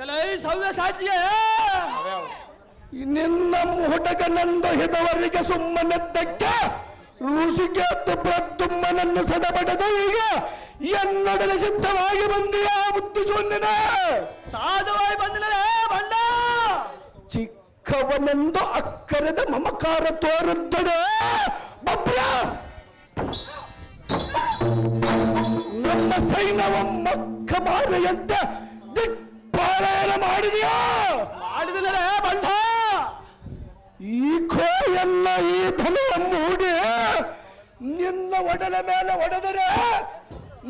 ಎಲೈ ಸವ್ಯಸಾಚಿಯೇ, ನಿನ್ನ ಮುಹುಟಕನಂದು ಹಿತವರಿಗೆ ಸುಮ್ಮನೆದ್ದಕ್ಕೆ ಋಷಿಗೆ ಪ್ರದ್ಯುಮ್ನನ್ನು ಸದಬಡದ ಈಗ ಎನ್ನೊಡನೆ ಸಿದ್ಧವಾಗಿ ಬಂದಿಯ ಮುತ್ತು ಶೂನ್ಯನ ಸಾಧುವಾಗಿ ಬಂದಿಲ್ಲ ಬಂಡ. ಚಿಕ್ಕವನೆಂದು ಅಕ್ಕರೆದ ಮಮಕಾರ ತೋರುತ್ತದೆ ಬಬ್ರ. ನಮ್ಮ ಸೈನ್ಯವ ಮಕ್ಕ ಮಾರೆಯಂತೆ ದಿಕ್ಪಾರಾಯಣ ಮಾಡಿದೆಯಾ? ಮಾಡಿದಿಲ್ಲ ಬಂಡ. ಈ ಕೋಯನ್ನ ಈ ಧನವನ್ನು ಹೂಡಿ ನಿನ್ನ ಒಡಲ ಮೇಲೆ ಒಡೆದರೆ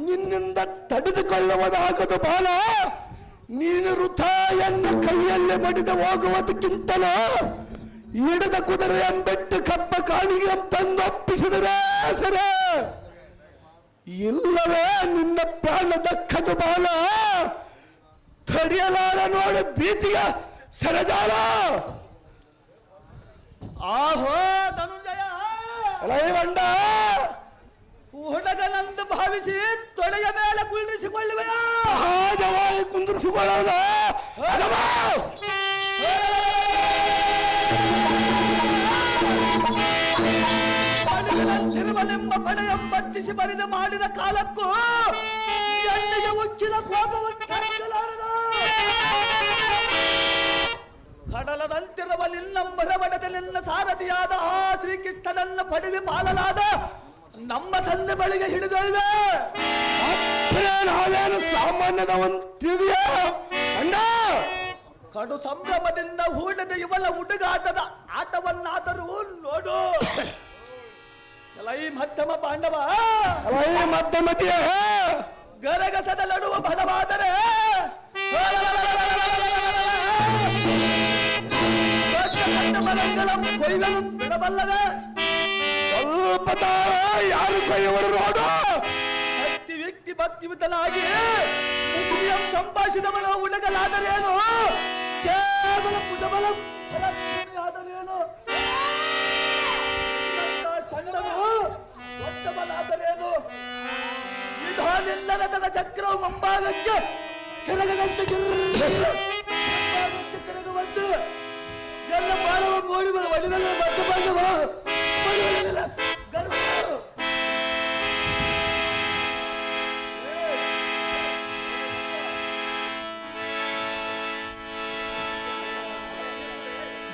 ನಿನ್ನಿಂದ ತಡೆದುಕೊಳ್ಳುವುದಾಗದು ಬಾಲ. ನೀನು ವೃಥಾಯನ್ನ ಕೈಯಲ್ಲಿ ಮಡಿದು ಹೋಗುವುದಕ್ಕಿಂತಲೂ ಹಿಡಿದ ಕುದುರೆಯಂಬೆಟ್ಟು ಕಪ್ಪ ಕಾಣಿಗೆ ತಂದೊಪ್ಪಿಸಿದರೆ ಸರಿ, ಇಲ್ಲವೇ ನಿನ್ನ ಪ್ರಾಣ ದಕ್ಕದು ಬಾಲ. ತಡೆಯಲಾರ ನೋಡಿ ಭೀತಿಯ ಸರಜಾಲ. ಆಹೋ ಧನುಂಜಯ, ಬಂಡ ಹುಡುಗನಂದು ಭಾವಿಸಿ ತೊಡೆಯ ಮೇಲೆ ಕುಳ್ಳಿಸಿಕೊಳ್ಳುವೆಯ. ಸಹಜವಾಗಿ ಕುಂದಿರಿಸಿಕೊಳ್ಳೋಣ. ತಿರುಮಲೆಂಬ ಪಡೆಯಂಬತ್ತಿಸಿ ಬರಿದು ಮಾಡಿದ ಕಾಲಕ್ಕೂ ಎಣ್ಣೆಗೆ ಉಚ್ಚಿದ ಕೋಪವನ್ನು ತಡೆಯಲಾರದು. ಕಡಲದಂತಿರುವ ನಿನ್ನಂಬರ ಬಡದ ನಿನ್ನ ಸಾರಥಿಯಾದ ಆ ಶ್ರೀಕೃಷ್ಣನನ್ನು ಪಡೆದು ಪಾಲಲಾದ ನಮ್ಮ ತಂದೆ ಬಳಿಗೆ ಹಿಡಿದೊಯ್ವೆ. ನಾವೇನು ಸಾಮಾನ್ಯದ ಒಂದು ತಿಳಿಯ ಅಣ್ಣ. ಕಡು ಸಂಭ್ರಮದಿಂದ ಹೂಡಿದ ಇವನ ಹುಡುಗಾಟದ ಆಟವನ್ನಾದರೂ ನೋಡು. ಈ ಮಧ್ಯಮ ಪಾಂಡವ ಮಧ್ಯಮತಿಯ ಗರಗಸದ ನಡುವ ಬಲವಾದರೆ ಕೊಯ್ಗಳು ಬಿಡಬಲ್ಲದ. ಸ್ವಲ್ಪ ಯಾರು ಕೊಯ್ಯವರು ನೋಡು. ಭಕ್ತಿ ವ್ಯಕ್ತಿ ಭಕ್ತಿಯುತನಾಗಿ ಮುಖ್ಯಂ ಸಂಭಾಷಿದವನು ಉಡಗಲಾದರೇನು, ಕೇವಲ ಕುಟಬಲ ಆದರೇನು, ಸಣ್ಣನು ಒತ್ತಬಲಾದರೇನು. ವಿಧಾನಿಲ್ಲದ ತನ್ನ ಚಕ್ರವು ಮುಂಭಾಗಕ್ಕೆ ಕೆಳಗಂತೆ ಕೆಳಗುವಂತೆ ಎಲ್ಲ ಬಾಳವ ಮೋಡಿ ಒಡಿವೆಲ್ಲ ಮತ್ತೆ ಬಂದವ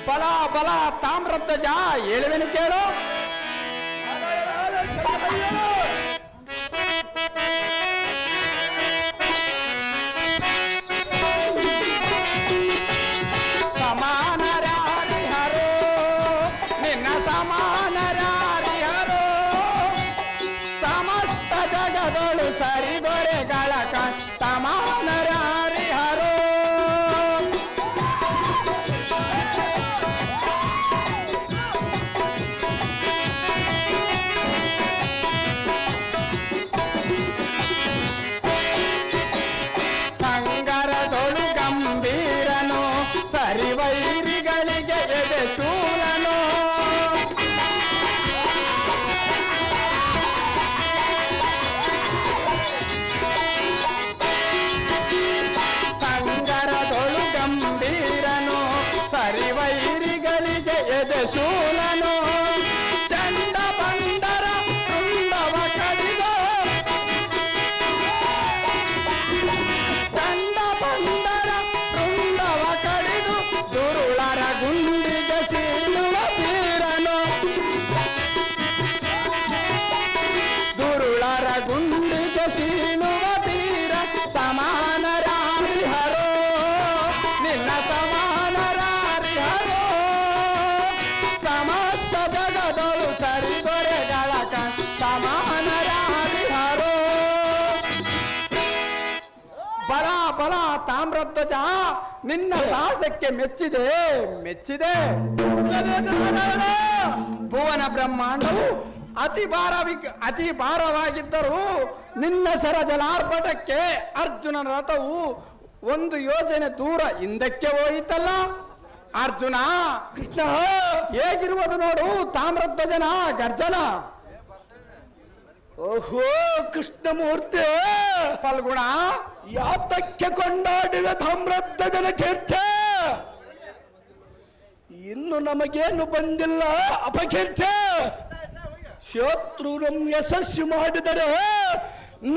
ಬಲ ಬಲ ತಾಮ್ರಧ್ವಜ ಹೇಳುವೆನು ಕೇಳು. ಸಮಾನರಾರಿಹರೋ ನಿನ್ನ ಸಮಾನರಾರಿಹರೋ ಸಮಸ್ತ ಜಗದೊಳು ಸರಿದೊರೆಗಳ ಸಮಾನರಾರಿಹರೋ. ಸಂಗರದೊಳು ಗಂಭೀರನು ಸರಿವೈರಿಗಳಿಗೆ ಎದೆ ಶೂಲನು. ಸಂಗರದೊಳು ಗಂಭೀರನು ಸರಿವೈರಿಗಳಿಗೆ ಎದೆ ಶೂಲನು. ಚಂಡ ಬಂಡರ ವೃಂದವ ಕಡಿದು ಚಂಡ ಬಂಡರ ವೃಂದವ ಕಡಿದು ದುರು ತಾಮ್ರಧ್ವಜ ನಿನ್ನ ಸಾಹಸಕ್ಕೆ ಮೆಚ್ಚಿದೆ ಮೆಚ್ಚಿದೆ. ಭುವನ ಬ್ರಹ್ಮಾಂಡವು ಅತಿ ಭಾರವಾಗಿದ್ದರೂ ನಿನ್ನ ಶರಜಲಾರ್ಭಟಕ್ಕೆ ಅರ್ಜುನನ ರಥವು 1 ಯೋಜನೆ ದೂರ ಹಿಂದಕ್ಕೆ ಹೋಯಿತಲ್ಲ. ಅರ್ಜುನ ಕೃಷ್ಣ ಹೇಗಿರುವುದು ನೋಡು ತಾಮ್ರಧ್ವಜನ ಗರ್ಜನ. ಓಹೋ ಕೃಷ್ಣಮೂರ್ತಿ, ಫಲ್ಗುಣ ಯಾತಕ್ಕೆ ಕೊಂಡಾಡಿದ ತಾಮ್ರಧ್ವಜನ ಕೀರ್ತಿ? ಇನ್ನು ನಮಗೇನು ಬಂದಿಲ್ಲ ಅಪಕೀರ್ತಿ. ಶತ್ರು ನಮ್ಮ ಯಶಸ್ಸು ಮಾಡಿದರೆ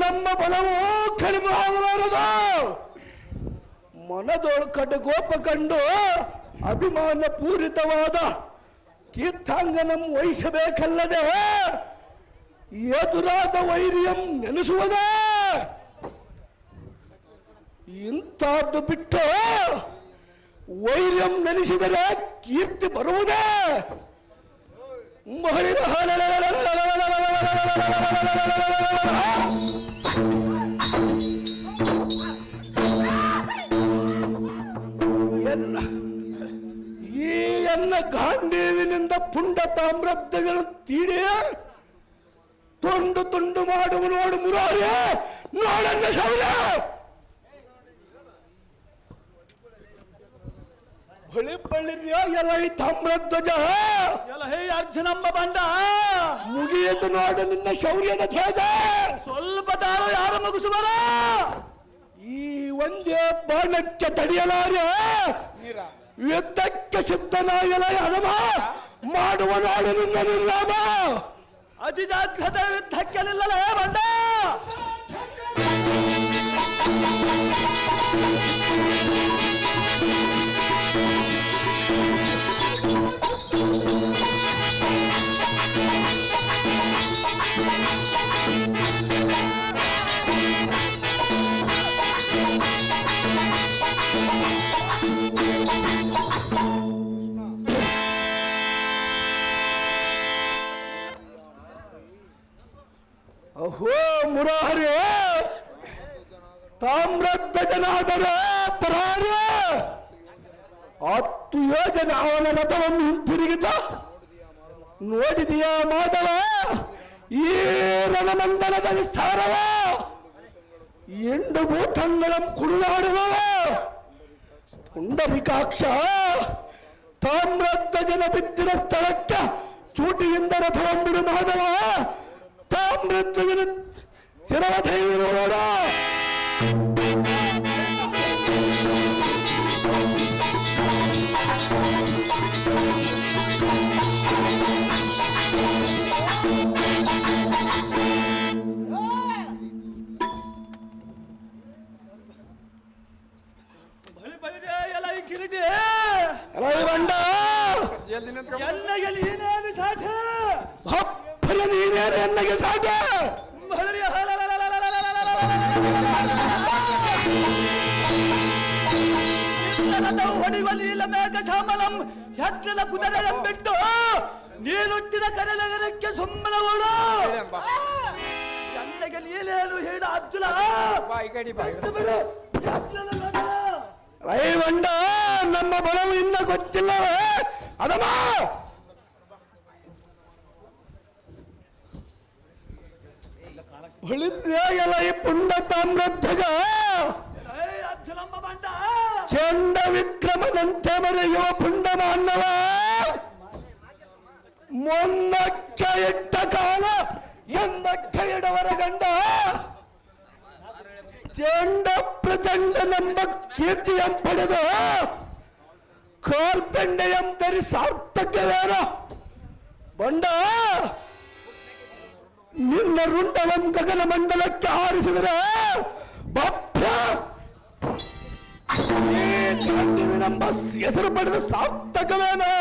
ನಮ್ಮ ಬಲವು ಕಡಿಮೆ ಆಗಲಾರದು. ಮನದೊಳ ಕಡಗೋಪ ಕಂಡು ಅಭಿಮಾನ ಪೂರಿತವಾದ ಕೀರ್ತಾಂಗನಂ ವಹಿಸಬೇಕಲ್ಲದೆ ಎದುರಾದ ವೈರ್ಯಂ ನೆನೆಸುವುದೇ. ಇಂಥದ್ದು ಬಿಟ್ಟು ವೈರ್ಯಂ ನೆನೆಸಿದರೆ ಕೀರ್ತಿ ಬರುವುದೇ. ಈ ಎನ್ನ ಗಾಂಡೀವಿನಿಂದ ಪುಂಡ ತಾಮ್ರದ್ದಗಳನ್ನು ತೀಡಿ ತುಂಡು ತುಂಡು ಮಾಡುವ ನೋಡು ಮುರಾರಿ, ನೋಡನ್ನ ಶೌರ್ಯ. ಹೊಳಿಪಳ್ಳಿರ್ಯ ಎಲ್ಲ ಈ ತಾಮ್ರಧ್ವಜ ಎಲ್ಲ ಹೇ ಅರ್ಜುನಂಬ ಬಂಡ ಮುಗಿಯಿತು ನೋಡು ನಿನ್ನ ಶೌರ್ಯದ ಧ್ವಜ. ಸ್ವಲ್ಪ ತಾರು ಯಾರು ಮುಗಿಸುವರ? ಈ ಒಂದೇ ಬಾಣಕ್ಕೆ ತಡೆಯಲಾರೆ ಯುದ್ಧಕ್ಕೆ ಸಿದ್ಧನಾಗಲ ಹನುಮ, ಮಾಡುವ ನಾಡು ನಿನ್ನ ನಿರ್ನಾಮ. ಅತಿ ಜಾಗ್ರತೆ ಯುದ್ಧಕ್ಕೆ ನಿಲ್ಲಲೇ ಬಂಡ. ಅಹೋ ಮುರಾರಿ, ತಾಮ್ರಧ್ವಜನಾದರೆ ಪರಾರಿ. 10 ಯೋಜನೆ ಅವನ ರಥವನ್ನು ಹಿಂತಿರುಗಿದ ನೋಡಿದೆಯಾ ಮಾಧವ ಈ ರಣಮಂಡಲದ ವಿಸ್ತಾರವ? 8 ಭೂತಂಗಳಂ ಕುಡಿದಾಡುವವ ಪುಂಡರಿಕಾಕ್ಷ. ತಾಮ್ರಧ್ವಜನ ಬಿದ್ದಿನ ಸ್ಥಳಕ್ಕೆ ಚೂಟಿಯಿಂದ ರಥವಂಬಿಡು ಮಾಧವ. ತಾಮ್ರಧ್ವಜನ ಶಿರವ ದೈವ ನೋಡ. ಎಲ್ಲ ಈ ಕಿರೀಟಿ ಬಂಡ ಎಲ್ಲಿಗೆ ನೀನೇನು ಸಾಧ್ಯ? ಹಪ್ಪಲ ನೀನೇನು ಎನ್ನಗೆ ಸಾಧ್ಯ? ಹೊಡಿವಲ್ಲಿ ಇಲ್ಲ ಮೇಘ ಶ್ಯಾಮಲಂ ಹೆಗ್ಗಲ ಕುದುರೆ ಬಿಟ್ಟು ನೀರುಟ್ಟಿದ ಕರಲಗರಕ್ಕೆ ಸುಮ್ಮನವಳು ಎನ್ನಗೆ ನೀನೇನು ಹೇಳ ಅರ್ಜುನ. ಬಂಡ ನಮ್ಮ ಬಲವು ಇನ್ನ ಗೊತ್ತಿಲ್ಲವೇ ಅದಮ್ಮ? ಹೊಳಿದ್ಯಾಗಲ್ಲ ಈ ಪುಂಡ ತಾಮ್ರಧ್ವಜ. ಅರ್ಜುನಮ್ಮ ಬಂಡ ಚಂಡ ವಿಕ್ರಮನಂತೆ ಮರೆಯುವ ಪುಂಡ ಮಾನವ. ಮೊನ್ನಕ್ಕೆ ಇಟ್ಟ ಕಾಲ ಎಂದಕ್ಕೆ ಇಡವರ ಗಂಡ. ಚಂಡ ಪ್ರಚಂಡನೆಂಬ ಕೀರ್ತಿಯಂ ಪಡೆದು ಕಾಲ್ಪೆಂಡೆಯಂ ಧರಿ ಸಾರ್ಥಕ್ಯವೇನ ಬಂಡ. ನಿನ್ನ ರುಂಡವಂ ಗಗನ ಮಂಡಲಕ್ಕೆ ಹಾರಿಸಿದರೆ ಬಪ್ಪ ನಮ್ಮ ಹೆಸರು ಪಡೆದು ಸಾರ್ಥಕವೇನು?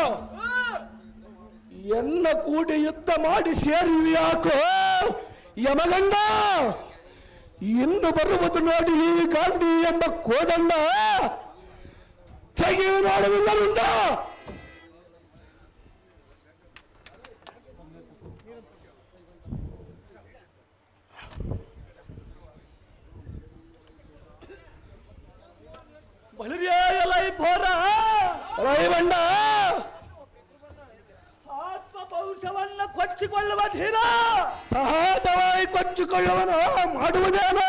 ಎನ್ನ ಕೂಡಿ ಯುದ್ಧ ಮಾಡಿ ಸೇರಿವಿ ಯಾಕೋ ಯಮಗಂಡ? ಇನ್ನು ಬರುವುದು ನೋಡಿ ಈ ಗಾಂಧಿ ಎಂಬ ಕೋದಂಡ. ತೆಗೆಯುವ ನೋಡುವುದರಿಂದ ಭೋರ ಎಲೈ ಬಂಡ ಆತ್ಮ ಪೌರುಷವನ್ನ ಕೊಚ್ಚಿಕೊಳ್ಳುವ ಧೀರ ಸಹಜವಾಗಿ ಕೊಚ್ಚಿಕೊಳ್ಳುವನು ಮಾಡುವುದೇನು?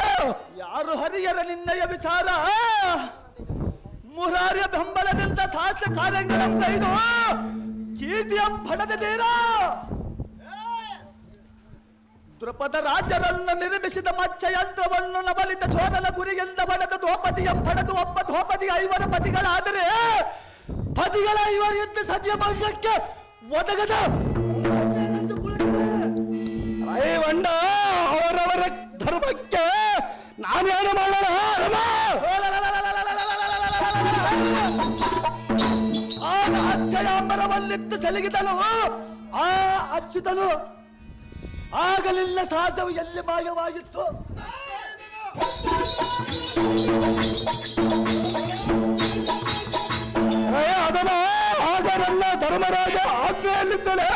ಯಾರು ಹರಿಯರ ನಿನ್ನಯ ವಿಚಾರ ಮುರಾರಿಯ ಬೆಂಬಲದಿಂದ ಸಾಹಸ ಕಾರ್ಯಗಳನ್ನು ಕೈದು ಕೀರ್ತಿಯಂ ಪಡೆದಿದ್ದೀರ ದೃಪದ ರಾಜರನ್ನು ನಿರ್ಮಿಸಿದ ಮಚ್ಚಯಂತ್ರವನ್ನು ನಬಲಿತ ಚೋರನ ಗುರಿಯಿಂದ ಪಡೆದ ದ್ರೌಪದಿಯಂ ಪಡೆದು ಒಬ್ಬ ದ್ರೌಪದಿ 5 ಪತಿಗಳಾದರೆ ಪತಿಗಳ 5 ಸದ್ಯ ಭಂಗಕ್ಕೆ ಒದಗದ ಎಲೈ ಬಂಡ ಅವರವರ ಧರ್ಮಕ್ಕೆ ನಾನೇನು ಮಾಡೋಣ? ಆಗ ಅಚ್ಚಯಾಂಬರವನ್ನಿತ್ತು ಸೆಲಗಿದನು ಆ ಅಚ್ಚುತನು ಆಗಲಿಲ್ಲ ಸಾಧವು ಎಲ್ಲಿ ಮಾಯವಾಗಿತ್ತು ಅದನ ಆಗರಲ್ಲ ಧರ್ಮರಾಜ ಆಜ್ಞೆಯಲ್ಲಿದ್ದಳೆ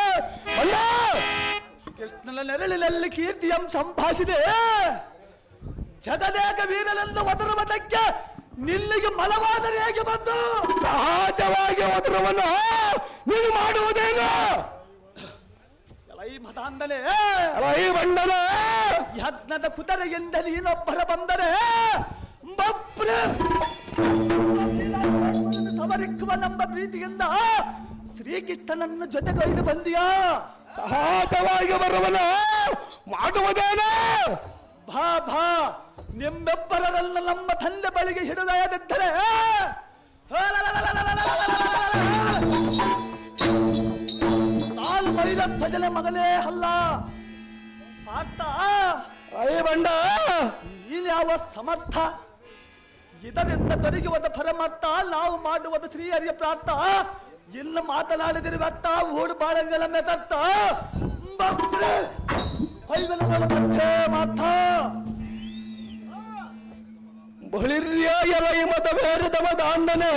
ಅಲ್ಲ ಕೃಷ್ಣನ ನೆರಳಿನಲ್ಲಿ ಕೀರ್ತಿಯಂ ಸಂಭಾಷಿದೆ ಜಗದೇಕ ವೀರನೆಂದು ಒದರುವುದಕ್ಕೆ ನಿಲ್ಲಿಗೆ ಮಲವಾದರೆ ಹೇಗೆ ಬಂದು ಸಹಜವಾಗಿ ಒದರವನ್ನು ನೀನು ಮಾಡುವುದೇನು? ಎಲೈ ಮತಾಂಧನೇ ಎಲೈ ಬಂಡನ ಯಜ್ಞದ ಕುದುರೆಯಿಂದ ನೀನೊಬ್ಬರ ಬಂದರೆ ಸಮರಿಕ್ಕುವ ನಮ್ಮ ಪ್ರೀತಿಯಿಂದ ಶ್ರೀಕೃಷ್ಣನನ್ನು ಜೊತೆಗೈದು ಬಂದಿಯಾ ಸಹಜವಾಗಿ ಬರುವನ ಮಾಡುವುದೇನು? ಭಾ ಭಾ ನಿಮ್ಮೆಬ್ಬರನ್ನ ನಮ್ಮ ತಂದೆ ಬಳಿಗೆ ಹಿಡಿದಯದಿದ್ದರೆ ನಾಲ್ಕು ಮೈಲ ಭಜನೆ ಮಗನೇ ಅಲ್ಲ ಪಾರ್ಥ ಎಲೈ ಬಂಡ ನೀನು ಯಾವ ಸಮರ್ಥ ಇದರಿಂದ ತೊಲಗುವುದು ಪರಮಾರ್ಥ ನಾವು ಮಾಡುವುದು ಶ್ರೀಹರಿಯ ಪ್ರಾರ್ಥ ಇನ್ನು ಮಾತನಾಡಿದಿರಿ ವ್ಯರ್ಥ ಓಡು ಬಾಳಂಗಲ ಮೆತರ್ಥ ಮಾರ್ಥ ಬಳಿರ್ಯ ಎಲೈ ಮತ ಬೇರದ ಮದಾಂಡನೆ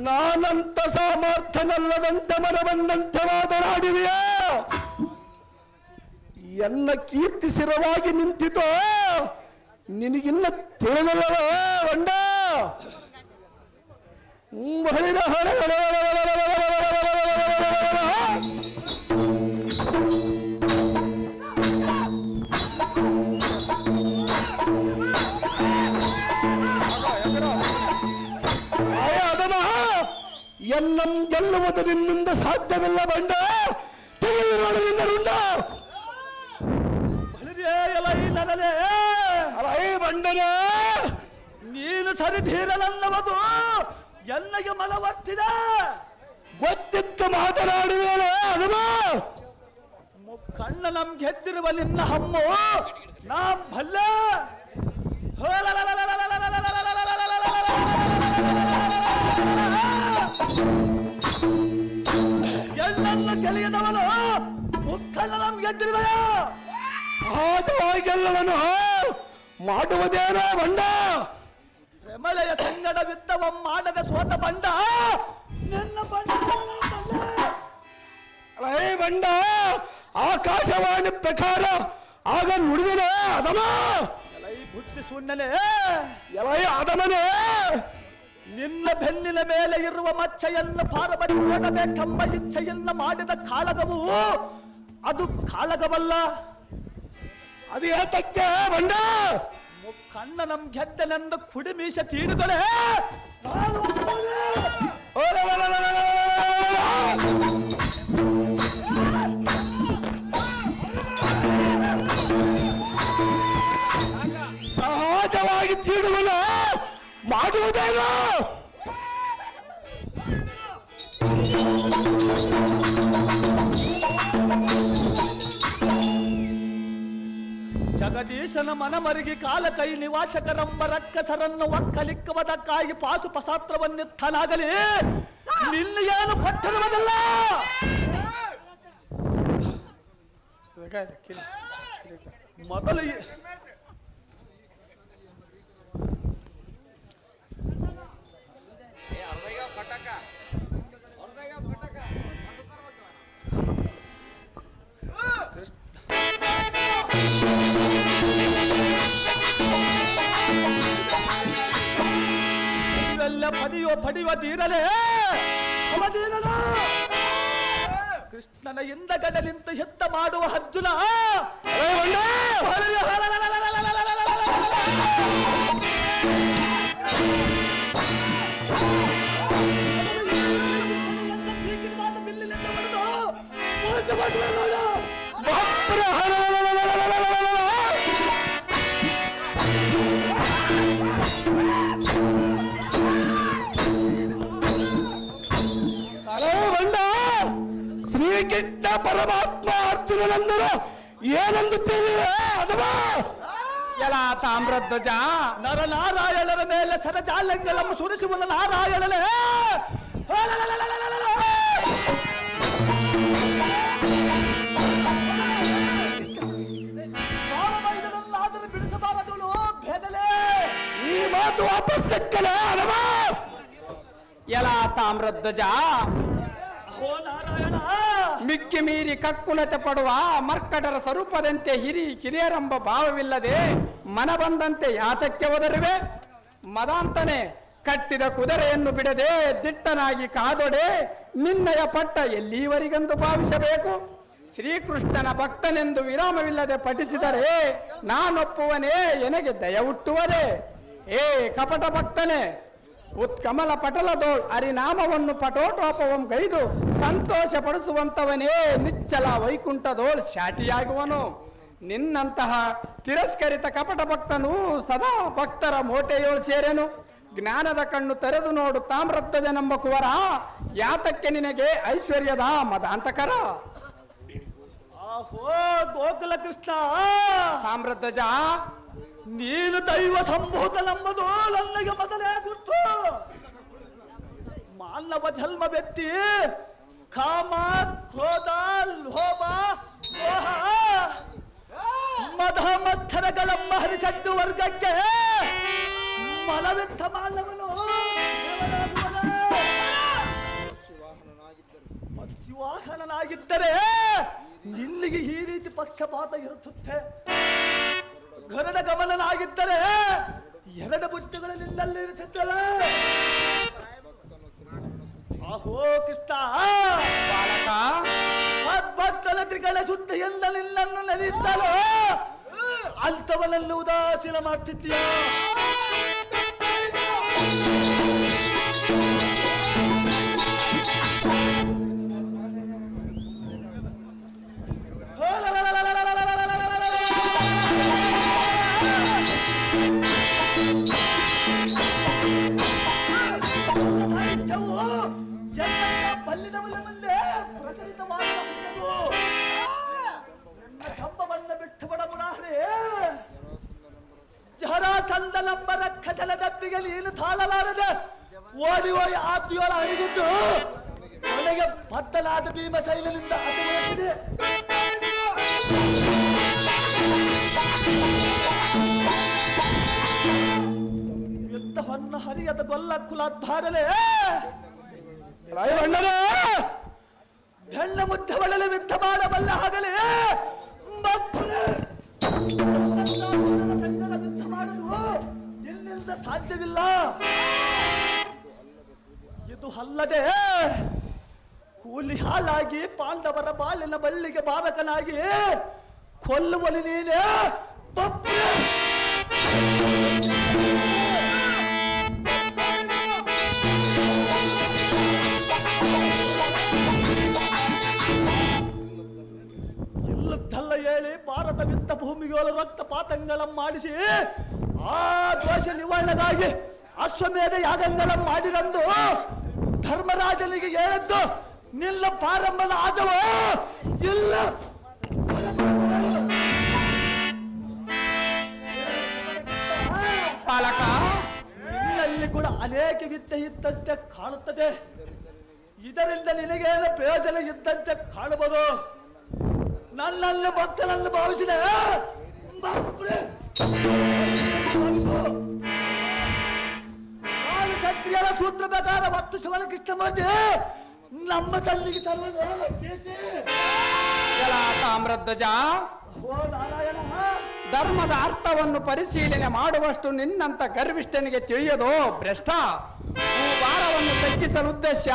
ನಾನಂತ ಸಾಮರ್ಥ್ಯನಲ್ಲದಂತೆ ಮನಬಂದಂತೆ ಮಾತನಾಡಿದೆಯಾ? ಎನ್ನ ಕೀರ್ತಿಸಿರವಾಗಿ ನಿಂತಿತೋ ನಿನಗಿನ್ನ ತಿಳಿದಲ್ಲವ ಬಂಡ ಬಳಿರ ಅದನ ಎನ್ನಂ ಗೆಲ್ಲುವುದು ನಿನ್ನಿಂದ ಸಾಧ್ಯವಿಲ್ಲ ಬಂಡ ತೆಗೆದು ನೋಡಲಿಂದ ರುಂಡ ಎಲೈ ಬಂಡನ ನೀನು ಸರಿಧೀರನಲ್ಲವದು ಎನ್ನಗೆ ಮನವರ್ತಿದ ಗೊತ್ತಿತ್ತು ಮಾತನಾಡುವೇನೆ ಅದನ ಕಣ್ಣ ನಮ್ ಗೆದ್ದಿರುವ ನಿನ್ನ ಹಮ್ಮು ನಾ ಭಲ್ಲ ಎಲ್ಲನ್ನು ಗೆಳೆಯದವನು ಮುಕ್ಕಣ್ಣ ನಮ್ ಗೆದ್ದಿರುವ ಸಹಜವಾಗಿಲ್ಲವನು ಮಾಡುವುದೇನೋ ಬಂಡ ಪ್ರಮಳೆಯ ಸಂಗಡವಿದ್ದವ ಮಾಡದ ಸೋತ ಬಂಡ ನಿನ್ನ ಬಂಡ ಎಲೈ ಬಂಡ ಆಕಾಶವಾಣಿ ಪ್ರಕಾರ ಆಗ ನುಡಿದನೆ ಅದಮ ಎಲೈ ಬುದ್ಧಿ ಶೂನ್ಯನೇ ಎಲೈ ಅದಮನೆ ನಿನ್ನ ಬೆನ್ನಿನ ಮೇಲೆ ಇರುವ ಮಚ್ಚೆಯನ್ನು ಪಾರಬರಿ ನೋಡಬೇಕೆಂಬ ಇಚ್ಛೆಯನ್ನು ಮಾಡಿದ ಕಾಳಗವು ಅದು ಕಾಳಗವಲ್ಲ ಅದು ಏತಕ್ಕೆ ಬಂಡ ಕಣ್ಣ ನಮ್ ಗೆದ್ದನೆಂದು ಕುಡಿ ಮೀಸ ತೀಡಿದಳೆ ಸಹಜವಾಗಿ ತೀಡುವನ ಮಾಡುವುದೇನು? ಜಗದೀಶನ ಮನಮರಿಗಿ ಕಾಲ ಕೈ ನಿವಾಸಕರಂಬ ರಕ್ಕಸರನ್ನು ಒಕ್ಕಲಿಕ್ಕುವುದಕ್ಕಾಗಿ ಪಾಸು ಪಸಾತ್ರವನ್ನಿತ್ತನಾಗಲಿ ನಿನ್ನ ಏನು ಕೊಟ್ಟಿರುವುದಿಲ್ಲ. ಮೊದಲು ಇವೆಲ್ಲ ಪಡೆಯುವ ತೀರಲೇ ಅವಧೀರನು ಕೃಷ್ಣನ ಹಿಂದಗಡೆ ನಿಂತು ಎತ್ತ ಮಾಡುವ ಅರ್ಜುನ ಶ್ರೀಕೃಷ್ಣ ಪರಮಾತ್ಮ ಅರ್ಜುನನಂದರು ಏನೆಂದು ತಿಳಿವೆ ಅಥವಾ ಎಲ ತಾಮ್ರಧ್ವಜ ನರನಾರಾಯಣರ ಮೇಲೆ ಸರಜಾಲಂಗಳನ್ನು ಸುರಿಸುವ ನಾರಾಯಣನೇ ಇದನ್ನಾದರೂ ಬಿಡಿಸಬಾರದು ಭೇದಲೇ ಈ ಮಾತು ವಾಪಸ್ ತೆಕ್ಕಲೆ ಅಥವಾ ಎಲ ತಾಮ್ರಧ್ವಜ ಓ ನಾರಾಯಣ ಮಿಕ್ಕಿ ಮೀರಿ ಕಕ್ಕುಲತೆ ಪಡುವ ಮರ್ಕಟರ ಸ್ವರೂಪದಂತೆ ಕಿರಿಯರೆಂಬ ಭಾವವಿಲ್ಲದೆ ಮನ ಬಂದಂತೆ ಯಾತಕ್ಕೆ ಒದರುವೆ ಮದಾಂತನೆ ಕಟ್ಟಿದ ಕುದುರೆಯನ್ನು ಬಿಡದೆ ದಿಟ್ಟನಾಗಿ ಕಾದೊಡೆ ನಿನ್ನಯ ಪಟ್ಟ ಎಲ್ಲಿವರೆಗೆಂದು ಭಾವಿಸಬೇಕು ಶ್ರೀಕೃಷ್ಣನ ಭಕ್ತನೆಂದು ವಿರಾಮವಿಲ್ಲದೆ ಪಠಿಸಿದರೆ ನಾನೊಪ್ಪುವನೇ ಎನಗೆ ದಯ ಹುಟ್ಟುವುದೇ ಏ ಕಪಟ ಭಕ್ತನೇ ಉತ್ಕಮಲ ಪಟಲದೋಳ್ ಹರಿನಾಮವನ್ನು ಪಟೋಟೋಪವಂ ಗೈದು ಸಂತೋಷ ಪಡಿಸುವಂತವನೇ ನಿಚ್ಚಲ ವೈಕುಂಠದೋಳ್ ಶಾಟಿಯಾಗುವನು ನಿನ್ನಂತಹ ತಿರಸ್ಕರಿತ ಕಪಟ ಭಕ್ತನು ಸದಾ ಭಕ್ತರ ಮೋಟೆಯೋಳ್ ಸೇರೆನು ಜ್ಞಾನದ ಕಣ್ಣು ತೆರೆದು ನೋಡು ತಾಮ್ರಧ್ವಜನೆಂಬ ಕುವರ ಯಾತಕ್ಕೆ ನಿನಗೆ ಐಶ್ವರ್ಯದ ಮದಾಂತಕರ ಆಹೋ ಗೋಕುಲ ಕೃಷ್ಣ ತಾಮ್ರಧ್ವಜ ನೀನು ದೈವ ಸಂಭೂತ ನಂಬುದು ನನಗೆ ಮೊದಲೇ ಗುರ್ತು ಮಾನವ ಜನ್ಮ ವ್ಯಕ್ತಿ ಕಾಮ ಕ್ರೋಧ ಲೋಭ ಮೋಹ ಮದ ಮತ್ಸರಗಳೆಂಬ ಹರಿಸಡ್ಡು ವರ್ಗಕ್ಕೆ ಮನವಿದ್ದ ಮಾನವನು ಮತ್ಸ್ಯವಾಹನನಾಗಿದ್ದರೆ ನಿಲ್ಲಿಗೆ ಈ ರೀತಿ ಪಕ್ಷಪಾತ ಇರುತ್ತದೆ ಗರುಡ ಗಮನನಾಗಿದ್ದರೆ ಎರಡು ಬುಟ್ಟಿಗಳಲ್ಲಿ ಇರುತ್ತಿದ್ದವೆ ಆಹೋ ಕೃಷ್ಣ ಭಕ್ತನ ತ್ರಿಗಳ ಸುತ್ತ ಎಲ್ಲ ನಿನ್ನನ್ನು ನೆನೆಯುತ್ತಲೋ ಅಂತವನನ್ನು ಉದಾಸೀನ ಮಾಡ್ತಿದ್ದೀಯ ಕಂಬವನ್ನು ಬಿಟ್ಟು ಬಡಬುಡಾರೆ ಜರಾಸಂಧನೆಂಬ ರಕ್ಕಸನ ದಪ್ಪಿಗೆ ನೀನು ತಾಳಲಾರದೆ ಓಡಿ ಹೋಗಿ ಆತ್ಮೀಯೋಳ ಹರಿಗಿದ್ದು ನನಗೆ ಬದ್ದಲಾದ ಭೀಮಶೈಲನಿಂದ ಅತಿಮುತ್ತಿದೆ ಯುದ್ಧವನ್ನು ಹರಿಯದ ಗೊಲ್ಲ ಕುಲಾಧಾರನೆ ಹೆಣ್ಣ ಮುದ್ದೆ ಒಳಲೆ ಯುದ್ಧ ಮಾಡಬಲ್ಲ ಆಗಲೇ ಸಂಗಡ ಯುದ್ಧ ಮಾಡಲು ಎಲ್ಲಿಂದ ಸಾಧ್ಯವಿಲ್ಲ ಇದು ಅಲ್ಲದೆ ಕೂಲಿ ಹಾಳಾಗಿ ಪಾಂಡವರ ಬಾಳಿನ ಬಳ್ಳಿಗೆ ಬಾಧಕನಾಗಿ ಕೊಲ್ಲುವಲಿ ನೀನೇ ಇಲ್ಲದ್ದಲ್ಲ ಹೇಳಿ ಭಾರತ ಯುದ್ಧ ಭೂಮಿಗಳ ರಕ್ತಪಾತಂಗಳ ಮಾಡಿಸಿ ಆ ದೋಷ ನಿವಾರಣೆಗಾಗಿ ಅಶ್ವಮೇಧ ಯಾಗಂಗಳ ಮಾಡಿರಂದು ಧರ್ಮರಾಜನಿಗೆ ಹೇಳಿದ್ದು ನಿಲ್ಲ ಪ್ರಾರಂಭದ ಆದವ ಇಲ್ಲ ಪಾಲಕ ನಿನ್ನಲ್ಲಿ ಕೂಡ ಅನೇಕ ವಿದ್ಯೆ ಇದ್ದಂತೆ ಕಾಣುತ್ತದೆ ಇದರಿಂದ ನಿನಗೇನು ಪ್ರಯೋಜನ ಇದ್ದಂತೆ ಕಾಣಬಹುದು ನನ್ನಲ್ಲಿ ಭಕ್ತನನ್ನು ಭಾವಿಸಿದೆ ನಾನು ಕ್ಷತ್ರಿಯರ ಸೂತ್ರ ಪ್ರಕಾರ ವರ್ತಿಸುವ ಕೃಷ್ಣಮೂರ್ತಿ ನಮ್ಮ ತಲ್ಲಿಗೆ ತಾಮ್ರಧ್ವಜ ಓ ನಾರಾಯಣ ಧರ್ಮದ ಅರ್ಥವನ್ನು ಪರಿಶೀಲನೆ ಮಾಡುವಷ್ಟು ನಿನ್ನಂತ ಗರ್ವಿಷ್ಠನಿಗೆ ತಿಳಿಯದೋ ಭ್ರಷ್ಟ ಭಾರವನ್ನು ತಗ್ಗಿಸಲು ಉದ್ದೇಶ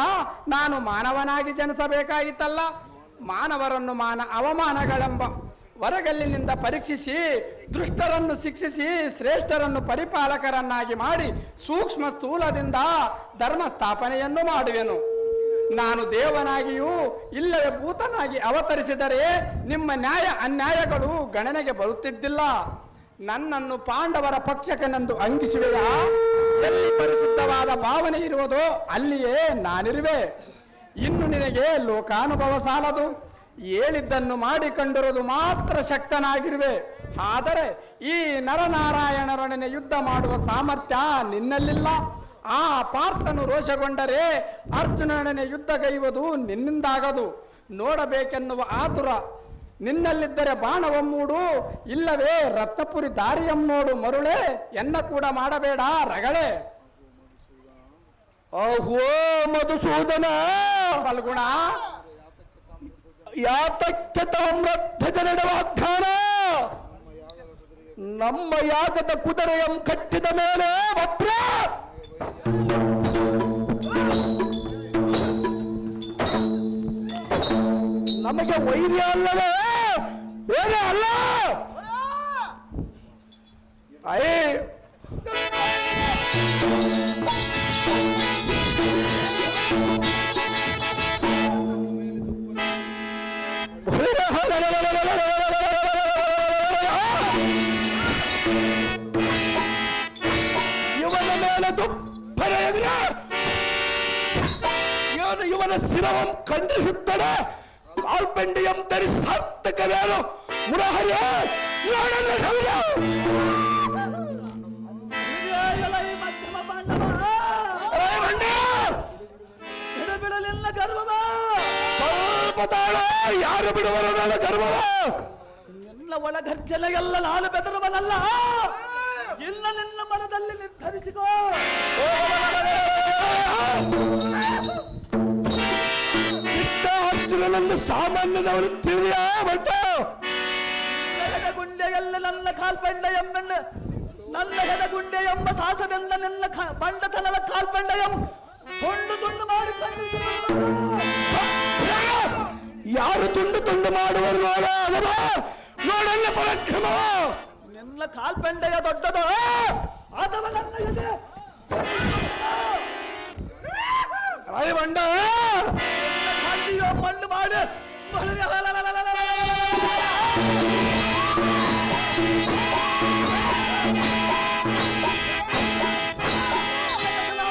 ನಾನು ಮಾನವನಾಗಿ ಜನಿಸಬೇಕಾಗಿತ್ತಲ್ಲ. ಮಾನವರನ್ನು ಅವಮಾನಗಳೆಂಬ ಹೊರಗಲ್ಲಿನಿಂದ ಪರೀಕ್ಷಿಸಿ ದುಷ್ಟರನ್ನು ಶಿಕ್ಷಿಸಿ ಶ್ರೇಷ್ಠರನ್ನು ಪರಿಪಾಲಕರನ್ನಾಗಿ ಮಾಡಿ ಸೂಕ್ಷ್ಮ ಸ್ಥೂಲದಿಂದ ಧರ್ಮ ಸ್ಥಾಪನೆಯನ್ನು ಮಾಡುವೆನು. ನಾನು ದೇವನಾಗಿಯೂ ಇಲ್ಲವೇ ಭೂತನಾಗಿ ಅವತರಿಸಿದರೆ ನಿಮ್ಮ ನ್ಯಾಯ ಅನ್ಯಾಯಗಳು ಗಣನೆಗೆ ಬರುತ್ತಿದ್ದಿಲ್ಲ. ನನ್ನನ್ನು ಪಾಂಡವರ ಪಕ್ಷಕನೆಂದು ಅಂಗಿಸುವೆಯಾ? ಎಲ್ಲಿ ಪರಿಶುದ್ಧವಾದ ಭಾವನೆ ಇರುವುದೋ ಅಲ್ಲಿಯೇ ನಾನಿರುವೆ. ಇನ್ನು ನಿನಗೆ ಲೋಕಾನುಭವ ಸಾಲದು. ಹೇಳಿದ್ದನ್ನು ಮಾಡಿಕೊಂಡಿರುವುದು ಮಾತ್ರ ಶಕ್ತನಾಗಿರುವೆ. ಆದರೆ ಈ ನರನಾರಾಯಣರೊಡನೆ ಯುದ್ಧ ಮಾಡುವ ಸಾಮರ್ಥ್ಯ ನಿನ್ನಲ್ಲಿಲ್ಲ. ಆ ಪಾರ್ಥನು ರೋಷಗೊಂಡರೆ ಅರ್ಜುನನೊಡನೆ ಯುದ್ಧಗೈಯುವುದು ನಿನ್ನಿಂದಾಗದು. ನೋಡಬೇಕೆನ್ನುವ ಆತುರ ನಿನ್ನಲ್ಲಿದ್ದರೆ ಬಾಣವಮ್ಮೂಡು, ಇಲ್ಲವೇ ರತ್ನಪುರಿ ದಾರಿಯಮ್ಮೋಡು ಮರುಳೆ. ಎನ್ನ ಕೂಡ ಮಾಡಬೇಡ ರಗಳೆ. ಅಹೋ ಮಧುಸೂದನ, ಫಲ್ಗುಣ, ಯಾತಕ್ಕೆ ತಾಮ್ರಧ್ವಜನೆಡ ವಾಗ್ದಾನ? ನಮ್ಮ ಯಾಗದ ಕುದುರೆಯಂ ಕಟ್ಟಿದ ಮೇಲೆ ಒಬ್ರ ನಮಗೆ ವೈರ್ಯ ಅಲ್ಲವೇ? ಬೇರೆ ಅಲ್ಲ. ಅಯ್ಯ ಇವನ ಮೇಲೆ ದುಪ್ಪರ ಎದುರ ಇವನ ಶಿರವಂ ಖಂಡಿಸುತ್ತದೆ. ಕಾಲ್ಪೆಂಡಿಯಂ ಧರಿಸಿ ಸಾರ್ಥಕವೇನು ಮುರಹರಿಯ ನೋಡಲ್ಲ ಶೌರ್ಯ. ಬಿಡಲಿಲ್ಲ ಗರ್ವವ, ಯಾರು ಬಿಡುವರು ನನ್ನ ಗರ್ವವ? ನಿನ್ನ ಒಳಗರ್ಜನೆ ಎಲ್ಲ ನಾನು ಬೆದರುವನಲ್ಲ. ಇಲ್ಲ ನಿನ್ನ ಮನದಲ್ಲಿ ನಿರ್ಧರಿಸಿಕೋ. ಅರ್ಜುನನೊಂದು ಸಾಮಾನ್ಯದವನು ತಿಳಿಯ ಬಟ್ಟ ಗುಂಡೆಯಲ್ಲಿ ನನ್ನ ಕಾಲ್ಪಂಡ ಎಂಬ ನನ್ನ ಎಡಗುಂಡೆ ಎಂಬ ಸಾಹಸದಿಂದ ನಿನ್ನ ಬಂಡತನದ ಕಾಲ್ಪಂಡ ಎಂಬ ತುಂಡು ತುಂಡು ಮಾಡಿಕೊಂಡು ಯಾರು ತುಂಡು ತುಂಡು ಮಾಡುವರು ನೋಡ ನೋಡಲ್ಲ ಪರಾಕ್ರಮ. ನಿನ್ನ ಕಾಲ್ಪಂಡೆಯ ದೊಡ್ಡದು ಅಥವಾ ನನ್ನ ಎದೆ ಬಂಡ ಕಲ್ಲಿಯೋ ಮಣ್ಣು ಮಾಡಿ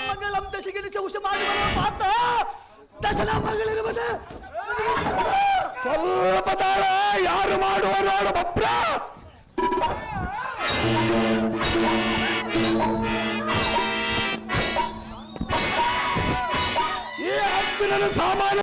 ಮಂಗಳಂ ದಶಗಿರಿಸಿ ಉಷ ಮಾಡಿ ಮಾತ ದಶನ ಮಗಳಿರುವುದು ಸ್ವಲ್ಪ ತಾಳ. ಯಾರು ಮಾಡುವರು ನೋಡು ಬಪ್ರ. ಈ ಅರ್ಜುನನು ಸಾಮಾನ್ಯ